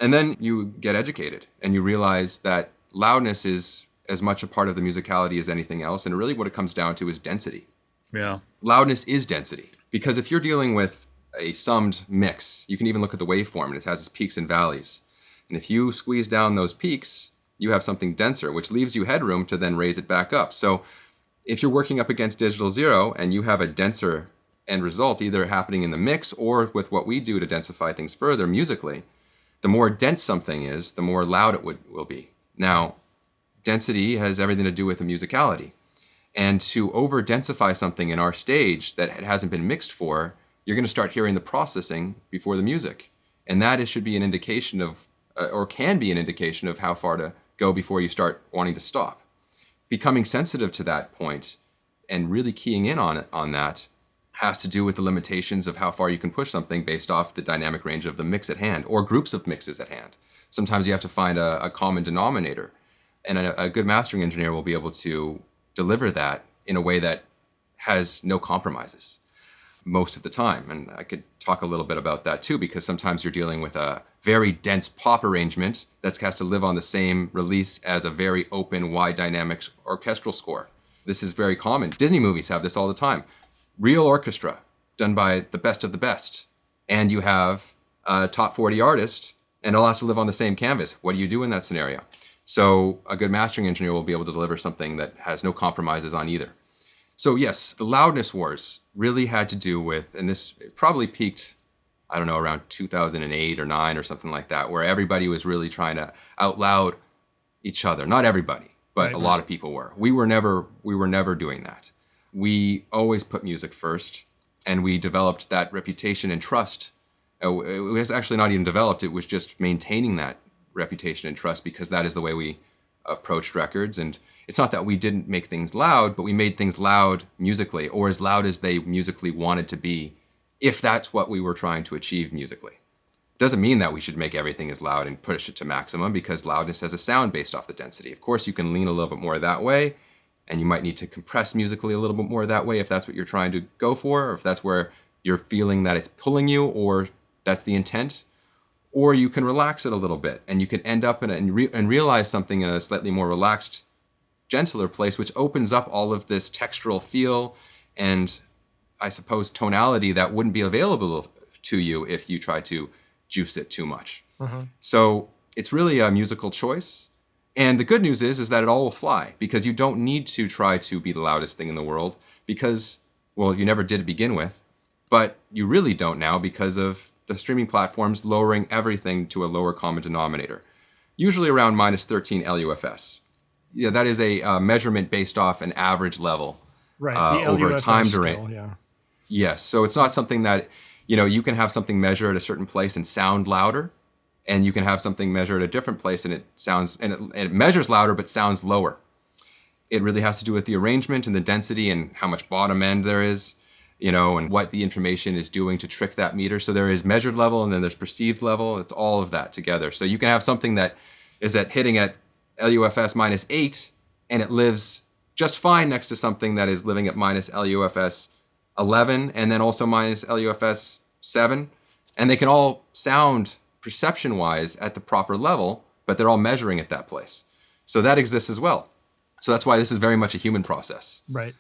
And then you get educated and you realize that loudness is as much a part of the musicality as anything else. And really what it comes down to is density. Yeah. Loudness is density. Because if you're dealing with a summed mix, you can even look at the waveform and it has its peaks and valleys. And if you squeeze down those peaks, you have something denser, which leaves you headroom to then raise it back up. So if you're working up against digital zero and you have a denser end result, either happening in the mix or with what we do to densify things further musically, the more dense something is, the more loud it will be. Now, density has everything to do with the musicality. And to over-densify something in our stage that it hasn't been mixed for, you're going to start hearing the processing before the music. And that should be an indication of, or can be an indication of how far to go before you start wanting to stop. Becoming sensitive to that point and really keying in on that has to do with the limitations of how far you can push something based off the dynamic range of the mix at hand or groups of mixes at hand. Sometimes you have to find a common denominator, and a good mastering engineer will be able to deliver that in a way that has no compromises most of the time. And I could talk a little bit about that too, because sometimes you're dealing with a very dense pop arrangement that has to live on the same release as a very open, wide dynamics orchestral score. This is very common. Disney movies have this all the time. Real orchestra done by the best of the best. And you have a top 40 artist and it all has to live on the same canvas. What do you do in that scenario? So a good mastering engineer will be able to deliver something that has no compromises on either. So yes, the loudness wars really had to do with, and this probably peaked, I don't know, around 2008 or 9 or something like that, where everybody was really trying to out loud each other. Not everybody, but a lot of people were. We were never doing that. We always put music first, and we developed that reputation and trust. It was actually not even developed, it was just maintaining that reputation and trust because that is the way we approached records. And it's not that we didn't make things loud, but we made things loud musically, or as loud as they musically wanted to be, if that's what we were trying to achieve musically. Doesn't mean that we should make everything as loud and push it to maximum, because loudness has a sound based off the density. Of course, you can lean a little bit more that way, and you might need to compress musically a little bit more that way if that's what you're trying to go for, or if that's where you're feeling that it's pulling you, or that's the intent. or you can relax it a little bit, and you can end up in and realize something in a slightly more relaxed, gentler place, which opens up all of this textural feel and, I suppose, tonality that wouldn't be available to you if you try to juice it too much. So it's really a musical choice. And the good news is that it all will fly, because you don't need to try to be the loudest thing in the world, because, well, you never did to begin with, but you really don't now because of the streaming platforms lowering everything to a lower common denominator, usually around minus 13 LUFS. Yeah, that is a measurement based off an average level Right, the over a LUFS time scale, duration. yeah. Yes, so it's not something that, you can have something measured at a certain place and sound louder, and you can have something measured at a different place and it measures louder but sounds lower. It really has to do with the arrangement and the density and how much bottom end there is, and what the information is doing to trick that meter. So there is measured level and then there's perceived level. It's all of that together. So you can have something that is hitting at LUFS minus 8 and it lives just fine next to something that is living at minus LUFS 11 and then also minus LUFS 7. And they can all sound perception-wise at the proper level, but they're all measuring at that place. So that exists as well. So that's why this is very much a human process. Right.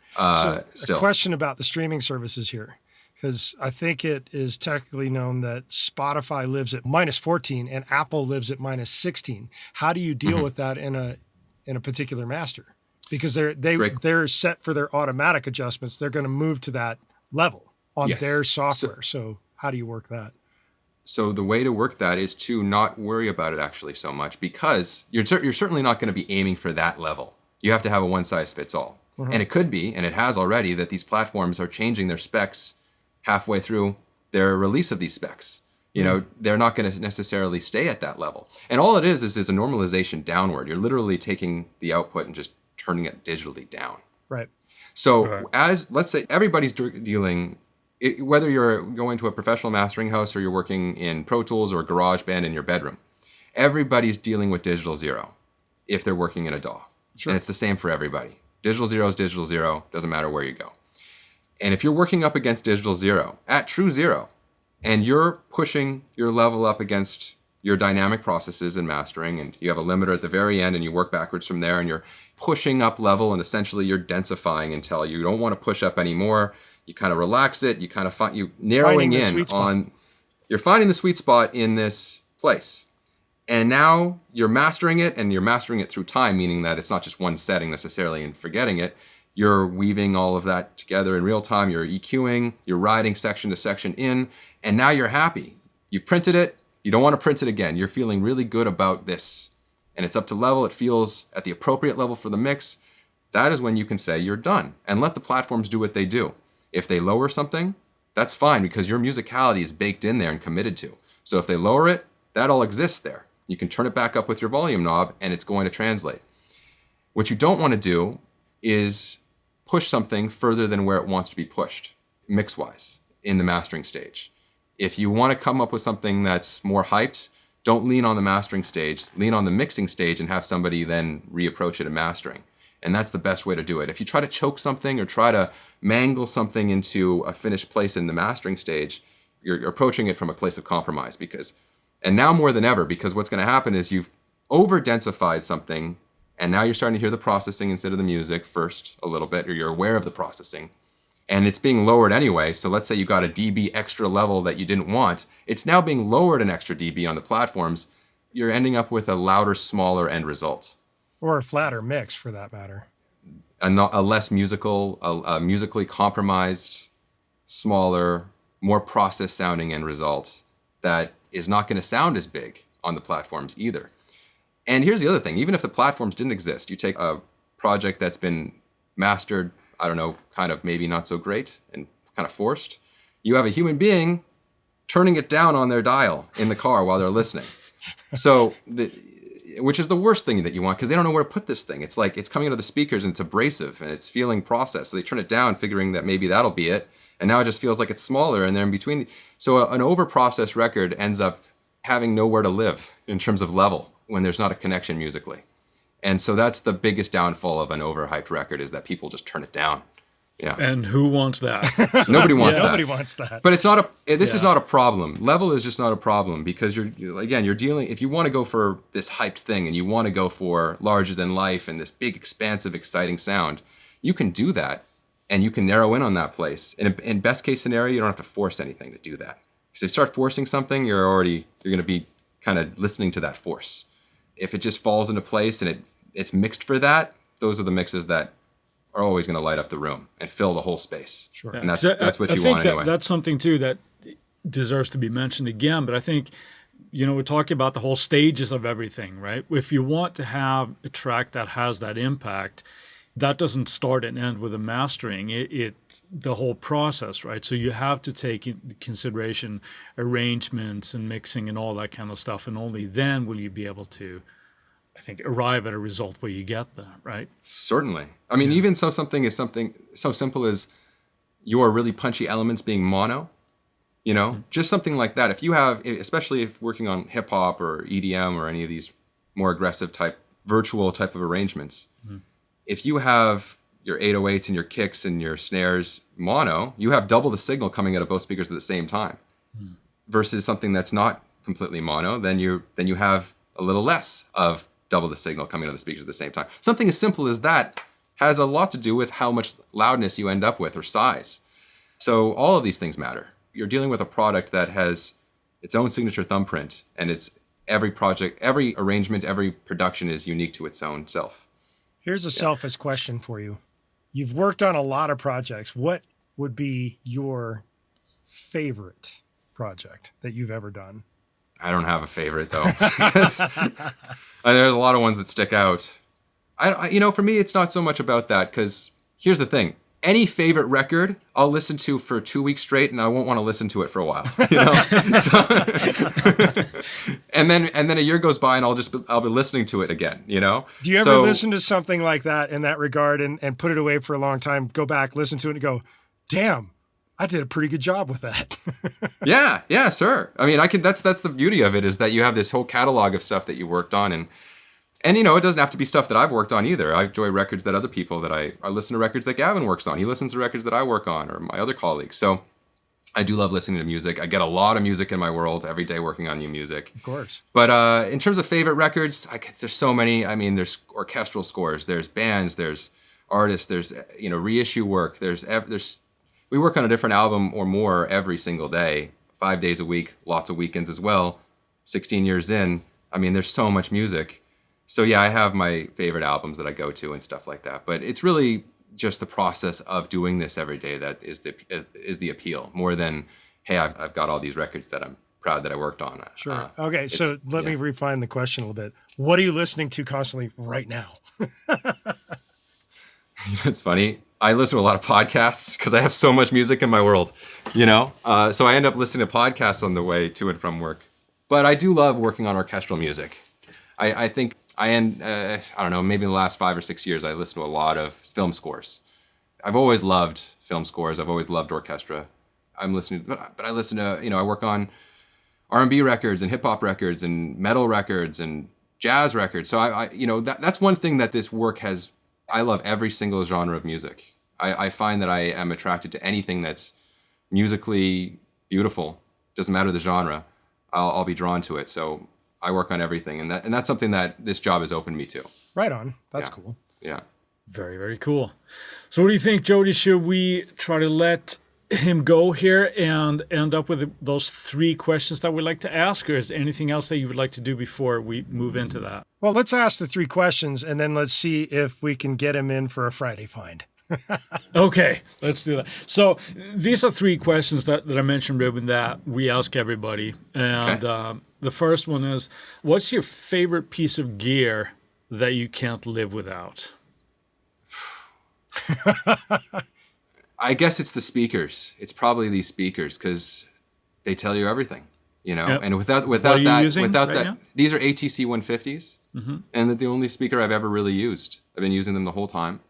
Still. A question about the streaming services here, because I think it is technically known that Spotify lives at minus 14 and Apple lives at minus 16. How do you deal with that in a particular master? Because they're set for their automatic adjustments. They're going to move to that level on their software. So how do you work that? So the way to work that is to not worry about it actually so much, because you're certainly not going to be aiming for that level. You have to have a one-size-fits-all. And it could be, and it has already, that these platforms are changing their specs halfway through their release of these specs. They're not going to necessarily stay at that level. And all it is a normalization downward. You're literally taking the output and just turning it digitally down. Right. So let's say everybody's dealing, whether you're going to a professional mastering house or you're working in Pro Tools or GarageBand in your bedroom, everybody's dealing with digital zero if they're working in a DAW. Sure. And it's the same for everybody. Digital zero is digital zero, doesn't matter where you go. And if you're working up against digital zero, at true zero, and you're pushing your level up against your dynamic processes and mastering, and you have a limiter at the very end and you work backwards from there and you're pushing up level and essentially you're densifying until you don't want to push up anymore. You kind of relax it, you kind of find you narrowing in on, you're finding the sweet spot in this place. And now you're mastering it, and you're mastering it through time, meaning that it's not just one setting necessarily and forgetting it. You're weaving all of that together in real time. You're EQing, you're riding section to section in, and now you're happy. You've printed it. You don't want to print it again. You're feeling really good about this. And it's up to level. It feels at the appropriate level for the mix. That is when you can say you're done, and let the platforms do what they do. If they lower something, that's fine, because your musicality is baked in there and committed to. So if they lower it, that all exists there. You can turn it back up with your volume knob and it's going to translate. What you don't want to do is push something further than where it wants to be pushed, mix-wise, in the mastering stage. If you want to come up with something that's more hyped, don't lean on the mastering stage, lean on the mixing stage and have somebody then reapproach it in mastering. And that's the best way to do it. If you try to choke something or try to mangle something into a finished place in the mastering stage, you're approaching it from a place of compromise, and now more than ever, because what's going to happen is you've over-densified something, and now you're starting to hear the processing instead of the music first a little bit, or you're aware of the processing, and it's being lowered anyway. So let's say you got a dB extra level that you didn't want. It's now being lowered an extra dB on the platforms. You're ending up with a louder, smaller end result. Or a flatter mix, for that matter. A less musical, a musically compromised, smaller, more processed-sounding end result that is not going to sound as big on the platforms either. And here's the other thing. Even if the platforms didn't exist, you take a project that's been mastered, I don't know, kind of maybe not so great and kind of forced. You have a human being turning it down on their dial in the car while they're listening. So, which is the worst thing that you want, because they don't know where to put this thing. It's like it's coming out of the speakers and it's abrasive and it's feeling processed. So they turn it down figuring that maybe that'll be it. And now it just feels like it's smaller, and they're in between. So an over-processed record ends up having nowhere to live in terms of level when there's not a connection musically. And so that's the biggest downfall of an overhyped record, is that people just turn it down Yeah. And who wants that? So, Nobody wants that. Nobody wants that. But it's not this is not a problem. Level is just not a problem because you're dealing, if you want to go for this hyped thing and you want to go for larger than life and this big, expansive, exciting sound, you can do that and you can narrow in on that place. In best case scenario, you don't have to force anything to do that. Because if you start forcing something, you're going to be kind of listening to that force. If it just falls into place and it's mixed for that, those are the mixes that are always going to light up the room and fill the whole space. Sure. And that's what you want anyway. That's something too that deserves to be mentioned again. But I think, we're talking about the whole stages of everything, right? If you want to have a track that has that impact, that doesn't start and end with the mastering. The whole process, right? So you have to take into consideration arrangements and mixing and all that kind of stuff, and only then will you be able to, I think, arrive at a result where you get that, right? Certainly. I mean, even something is something so simple as your really punchy elements being mono, just something like that. If you have, especially if working on hip hop or EDM or any of these more aggressive virtual type of arrangements, if you have your 808s and your kicks and your snares mono, you have double the signal coming out of both speakers at the same time. Versus something that's not completely mono, then you have a little less of double the signal coming out of the speakers at the same time. Something as simple as that has a lot to do with how much loudness you end up with or size. So all of these things matter. You're dealing with a product that has its own signature thumbprint, and it's every project, every arrangement, every production is unique to its own self. Here's a selfish question for you. You've worked on a lot of projects. What would be your favorite project that you've ever done? I don't have a favorite though. Because there's a lot of ones that stick out. For me, it's not so much about that, because here's the thing. Any favorite record I'll listen to for 2 weeks straight, and I won't want to listen to it for a while. And then a year goes by, and I'll be listening to it again. Do you ever listen to something like that in that regard and put it away for a long time, go back, listen to it, and go, "Damn, I did a pretty good job with that." Yeah, sure. I mean, that's the beauty of it, is that you have this whole catalog of stuff that you worked on, and it doesn't have to be stuff that I've worked on either. I enjoy records that other people I listen to records that Gavin works on. He listens to records that I work on, or my other colleagues. So I do love listening to music. I get a lot of music in my world every day working on new music. Of course. But in terms of favorite records, there's so many. I mean, there's orchestral scores, there's bands, there's artists, there's reissue work. We work on a different album or more every single day, 5 days a week, lots of weekends as well. 16 years in, I mean, there's so much music. So yeah, I have my favorite albums that I go to and stuff like that. But it's really just the process of doing this every day that is the appeal, more than, hey, I've got all these records that I'm proud that I worked on. Sure. Okay, so let me refine the question a little bit. What are you listening to constantly right now? It's funny. I listen to a lot of podcasts because I have so much music in my world, so I end up listening to podcasts on the way to and from work. But I do love working on orchestral music. I think I don't know, maybe in the last 5 or 6 years, I listened to a lot of film scores. I've always loved film scores. I've always loved orchestra. But I listen to, I work on R&B records and hip hop records and metal records and jazz records. So that's one thing that this work has. I love every single genre of music. I find that I am attracted to anything that's musically beautiful. Doesn't matter the genre. I'll be drawn to it. So I work on everything, and that's something that this job has opened me to. Right on. That's cool. Yeah. Very, very cool. So what do you think, Jody? Should we try to let him go here and end up with those 3 questions that we'd like to ask, or is there anything else that you would like to do before we move into that? Well, let's ask the 3 questions, and then let's see if we can get him in for a Friday find. Okay, let's do that. So these are 3 questions that I mentioned, Reuben, that we ask everybody. And the first one is, what's your favorite piece of gear that you can't live without? I guess it's the speakers. It's probably these speakers because they tell you everything, Yep. And without that, these are ATC 150s, and they're the only speaker I've ever really used. I've been using them the whole time,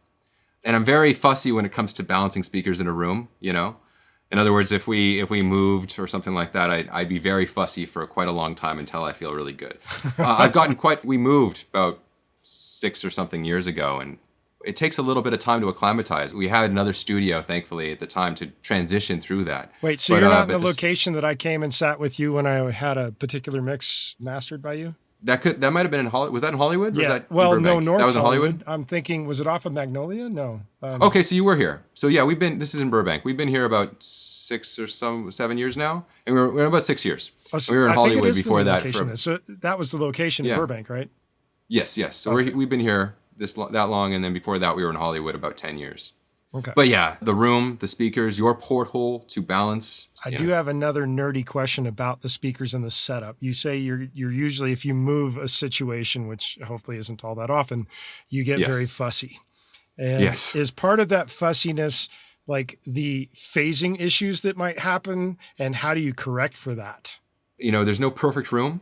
and I'm very fussy when it comes to balancing speakers in a room. In other words, if we moved or something like that, I'd be very fussy for quite a long time until I feel really good. We moved about 6 or something years ago, and it takes a little bit of time to acclimatize. We had another studio, thankfully, at the time to transition through that. Wait, so you're not in the location that I came and sat with you when I had a particular mix mastered by you? That might have been in Hollywood. Was that in Hollywood? Yeah. Or was that well, no, Burbank? North That was in Hollywood. I'm thinking, was it off of Magnolia? No. Okay, so you were here. So yeah, this is in Burbank. We've been here about 7 years now, and we're about 6 years. Oh, so we were in I think Hollywood it is before the that. location. So that was the location in Burbank, right? Yes. So we've been here that long, and then before that, we were in Hollywood about 10 years. Okay. But yeah, the room, the speakers, your porthole to balance. I do have another nerdy question about the speakers and the setup. You say you're usually, if you move a situation, which hopefully isn't all that often, you get very fussy. And is part of that fussiness like the phasing issues that might happen, and how do you correct for that? There's no perfect room,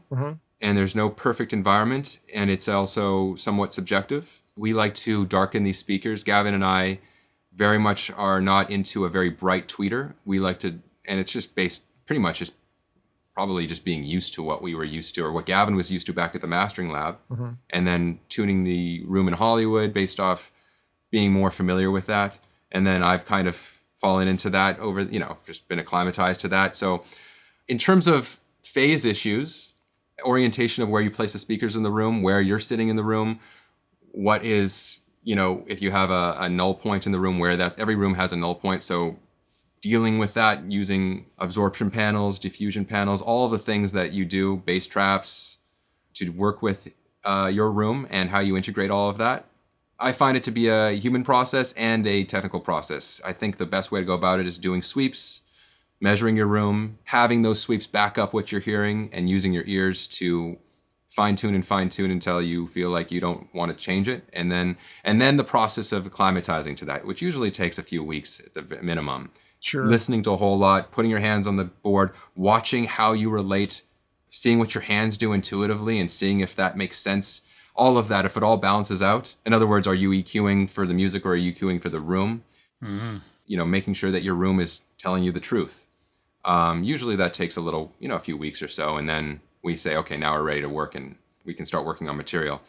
and there's no perfect environment, and it's also somewhat subjective. We like to darken these speakers. Gavin and I very much are not into a very bright tweeter. We like to, and it's just based pretty much just probably just being used to what we were used to, or what Gavin was used to back at the mastering lab, and then tuning the room in Hollywood based off being more familiar with that. And then I've kind of fallen into that over, just been acclimatized to that. So in terms of phase issues, orientation of where you place the speakers in the room, where you're sitting in the room, what is, if you have a null point in the room, where every room has a null point. So dealing with that using absorption panels, diffusion panels, all of the things that you do, bass traps, to work with your room and how you integrate all of that. I find it to be a human process and a technical process. I think the best way to go about it is doing sweeps, measuring your room, having those sweeps back up what you're hearing, and using your ears to fine tune until you feel like you don't want to change it. And then the process of acclimatizing to that, which usually takes a few weeks at the minimum. Sure. Listening to a whole lot, putting your hands on the board, watching how you relate, seeing what your hands do intuitively and seeing if that makes sense. All of that, if it all balances out. In other words, are you EQing for the music or are you EQing for the room? Making sure that your room is telling you the truth. Usually that takes a few weeks or so. And then we say, okay, now we're ready to work and we can start working on material.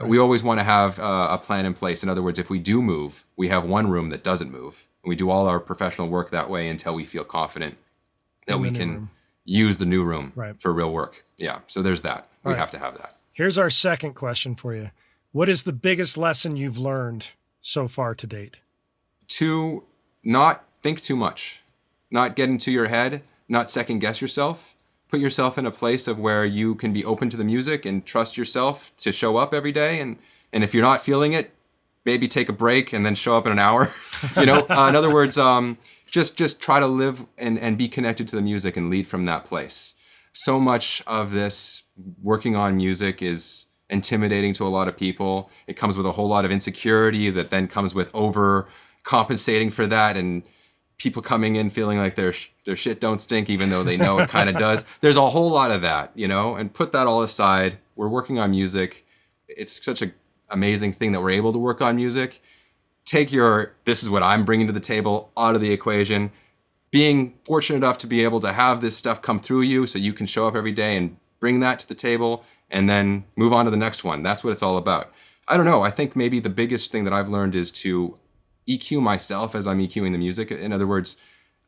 Right. We always want to have a plan in place. In other words, if we do move, we have one room that doesn't move. And we do all our professional work that way until we feel confident that we can use the new room for real work. Yeah, so there's that. We have to have that. Here's our second question for you. What is the biggest lesson you've learned so far to date? To not think too much, not get into your head, not second guess yourself. Put yourself in a place of where you can be open to the music and trust yourself to show up every day. And if you're not feeling it, maybe take a break and then show up in an hour. In other words, just try to live and be connected to the music and lead from that place. So much of this working on music is intimidating to a lot of people. It comes with a whole lot of insecurity that then comes with over compensating for that, and people coming in feeling like their shit don't stink, even though they know it kind of does. There's a whole lot of that, and put that all aside. We're working on music. It's such an amazing thing that we're able to work on music. Take this is what I'm bringing to the table out of the equation. Being fortunate enough to be able to have this stuff come through you so you can show up every day and bring that to the table and then move on to the next one. That's what it's all about. I don't know. I think maybe the biggest thing that I've learned is to EQ myself as I'm EQing the music. In other words,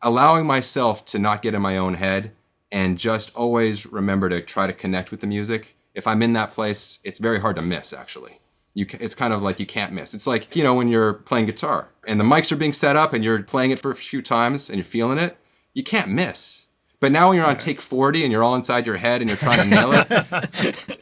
allowing myself to not get in my own head and just always remember to try to connect with the music. If I'm in that place, it's very hard to miss, actually. It's kind of like you can't miss. It's like, when you're playing guitar and the mics are being set up and you're playing it for a few times and you're feeling it, you can't miss. But now when you're on take 40 and you're all inside your head and you're trying to nail it,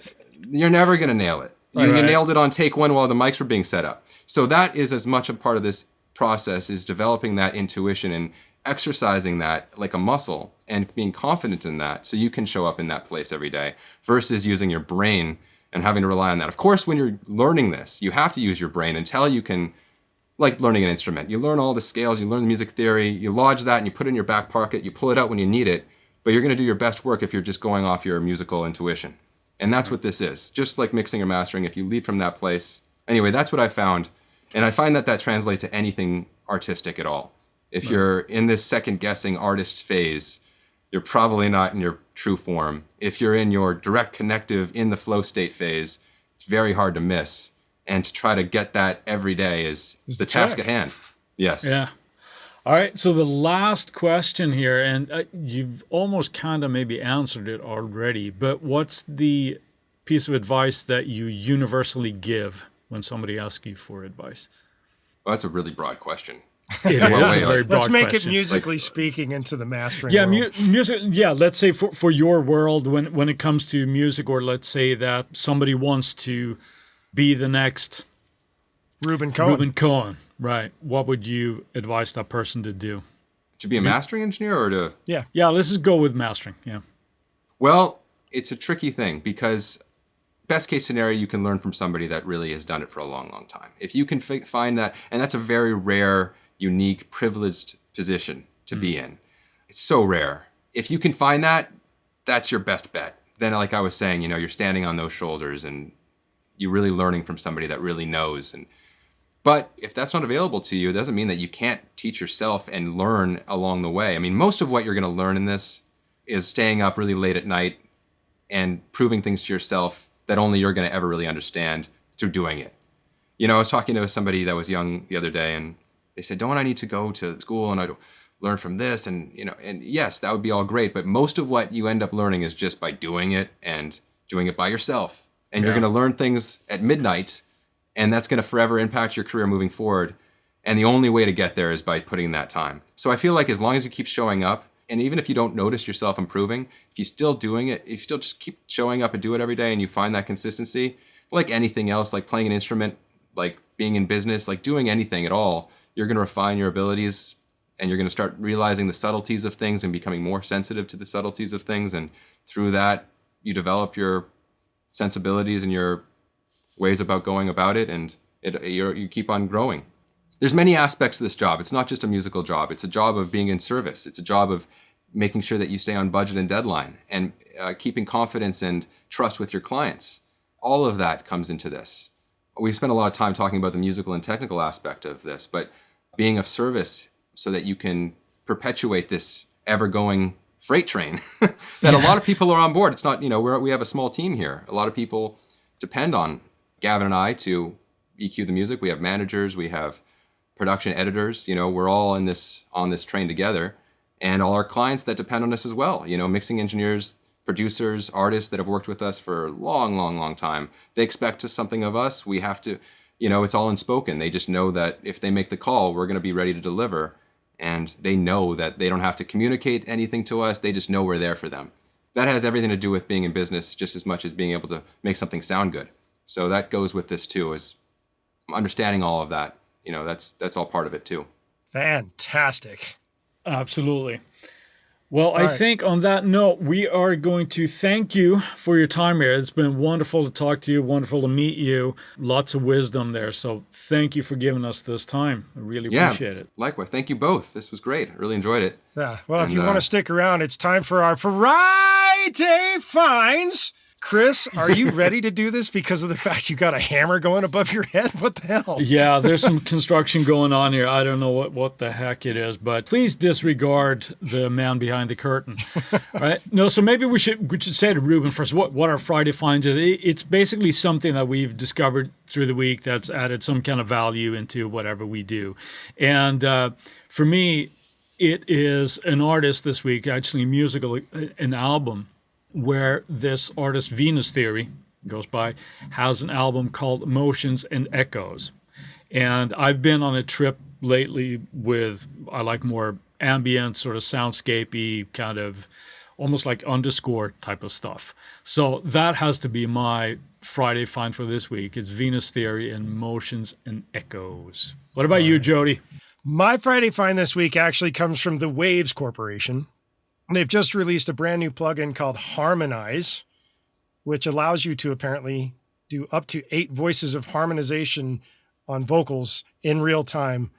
you're never going to nail it. You nailed it on take 1 while the mics were being set up. So that is as much a part of this process, is developing that intuition and exercising that like a muscle and being confident in that so you can show up in that place every day versus using your brain and having to rely on that. Of course, when you're learning this, you have to use your brain until you can, like learning an instrument. You learn all the scales, you learn music theory, you lodge that and you put it in your back pocket, you pull it out when you need it, but you're going to do your best work if you're just going off your musical intuition. And that's what this is. Just like mixing or mastering, if you lead from that place. Anyway, that's what I found. And I find that translates to anything artistic at all. If you're in this second guessing artist phase, you're probably not in your true form. If you're in your direct connective, in the flow state phase, it's very hard to miss. And to try to get that every day is the task at hand. Yes. Yeah. All right. So the last question here, and you've almost kind of maybe answered it already, but what's the piece of advice that you universally give when somebody asks you for advice? Well, that's a really broad question. It is a very broad Let's make question. it musically speaking into the mastering Yeah, world. music. Yeah, let's say for your world, when it comes to music, or let's say that somebody wants to be the next Reuben Cohen. Reuben Cohen, right? What would you advise that person to do? To be a mastering engineer or to... Yeah, let's just go with mastering. Yeah. Well, it's a tricky thing because best case scenario, you can learn from somebody that really has done it for a long, long time. If you can find that, and that's a very rare, unique, privileged position to be in. It's so rare. If you can find that, that's your best bet. Then, like I was saying, you're standing on those shoulders and you're really learning from somebody that really knows. But if that's not available to you, it doesn't mean that you can't teach yourself and learn along the way. I mean, most of what you're going to learn in this is staying up really late at night and proving things to yourself that only you're going to ever really understand through doing it. I was talking to somebody that was young the other day, and they said, don't I need to go to school and I learn from this? And yes, that would be all great. But most of what you end up learning is just by doing it and doing it by yourself. And you're going to learn things at midnight, and that's going to forever impact your career moving forward. And the only way to get there is by putting in that time. So I feel like as long as you keep showing up, and even if you don't notice yourself improving, if you're still doing it, if you still just keep showing up and do it every day and you find that consistency, like anything else, like playing an instrument, like being in business, like doing anything at all, you're going to refine your abilities and you're going to start realizing the subtleties of things and becoming more sensitive to the subtleties of things. And through that, you develop your sensibilities and your ways about going about it, and you keep on growing. There's many aspects to this job. It's not just a musical job. It's a job of being in service. It's a job of making sure that you stay on budget and deadline, and keeping confidence and trust with your clients. All of that comes into this. We've spent a lot of time talking about the musical and technical aspect of this, but being of service so that you can perpetuate this ever-going freight train that a lot of people are on board. It's not, we have a small team here. A lot of people depend on Gavin and I to EQ the music. We have managers, we have production editors, we're all on this train together, and all our clients that depend on us as well. Mixing engineers, producers, artists that have worked with us for a long, long, long time. They expect something of us. We have to, it's all unspoken. They just know that if they make the call, we're going to be ready to deliver. And they know that they don't have to communicate anything to us. They just know we're there for them. That has everything to do with being in business just as much as being able to make something sound good. So that goes with this too, is understanding all of that. That's all part of it too. Fantastic. Absolutely. Well, I think on that note, we are going to thank you for your time here. It's been wonderful to talk to you, wonderful to meet you. Lots of wisdom there. So thank you for giving us this time. I really appreciate it. Likewise. Thank you both. This was great. I really enjoyed it. Yeah. Well, if you want to stick around, it's time for our Friday Finds. Chris, are you ready to do this because of the fact you got a hammer going above your head? What the hell? Yeah, there's some construction going on here. I don't know what the heck it is, but please disregard the man behind the curtain. Right? No, so maybe we should say to Reuben first what our Friday Finds is. It's basically something that we've discovered through the week that's added some kind of value into whatever we do. And for me, it is an artist this week, actually musical, an album, where this artist, Venus Theory, goes by, has an album called Motions and Echoes. And I've been on a trip lately with, I like more ambient, sort of soundscapey, kind of almost like underscore type of stuff. So that has to be my Friday find for this week. It's Venus Theory and Motions and Echoes. What about you, Jody? My Friday find this week actually comes from the Waves Corporation. They've just released a brand new plugin called Harmonize, which allows you to apparently do up to 8 voices of harmonization on vocals in real time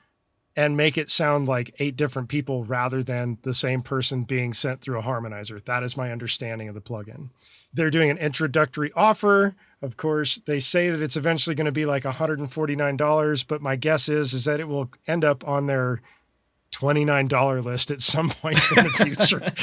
and make it sound like 8 different people rather than the same person being sent through a harmonizer. That is my understanding of the plugin. They're doing an introductory offer. Of course, they say that it's eventually going to be like $149, but my guess is that it will end up on their $29 list at some point in the future,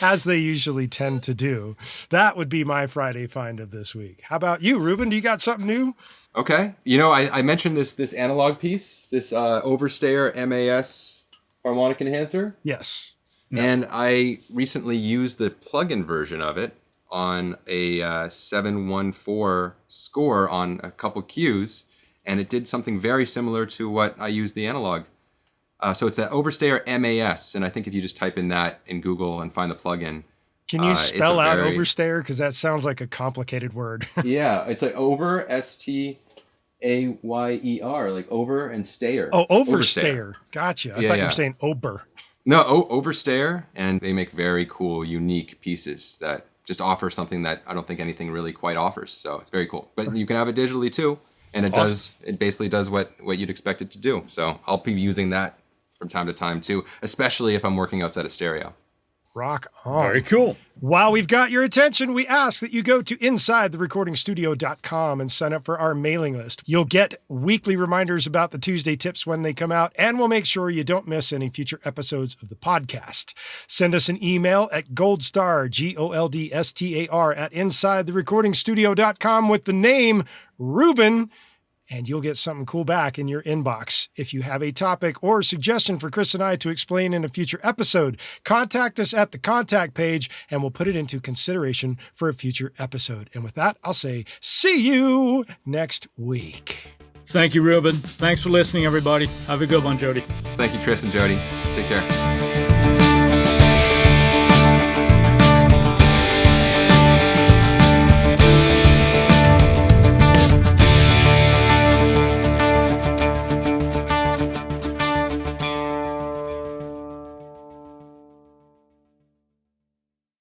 as they usually tend to do. That would be my Friday find of this week. How about you, Reuben? Do you got something new? Okay. I mentioned this analog piece, this Overstayer MAS harmonic enhancer. Yes. And I recently used the plug-in version of it on a 714 score on a couple cues, and it did something very similar to what I used the analog. So it's that Overstayer MAS, and I think if you just type in that in Google and find the plugin. Can you spell out Overstayer? Because that sounds like a complicated word. Yeah, it's like over, Stayer, like over and stayer. Oh, Overstayer. Gotcha. I thought you were saying Ober. No, Overstayer, and they make very cool, unique pieces that just offer something that I don't think anything really quite offers. So it's very cool. But you can have it digitally too, and it basically does what you'd expect it to do. So I'll be using that from time to time too, especially if I'm working outside of stereo. Rock on. Very cool. While we've got your attention, we ask that you go to InsideTheRecordingStudio.com and sign up for our mailing list. You'll get weekly reminders about the Tuesday tips when they come out, and we'll make sure you don't miss any future episodes of the podcast. Send us an email at goldstar, GOLDSTAR, at InsideTheRecordingStudio.com with the name Reuben, and you'll get something cool back in your inbox. If you have a topic or suggestion for Chris and I to explain in a future episode, contact us at the contact page, and we'll put it into consideration for a future episode. And with that, I'll say, see you next week. Thank you, Reuben. Thanks for listening, everybody. Have a good one, Jody. Thank you, Chris and Jody. Take care.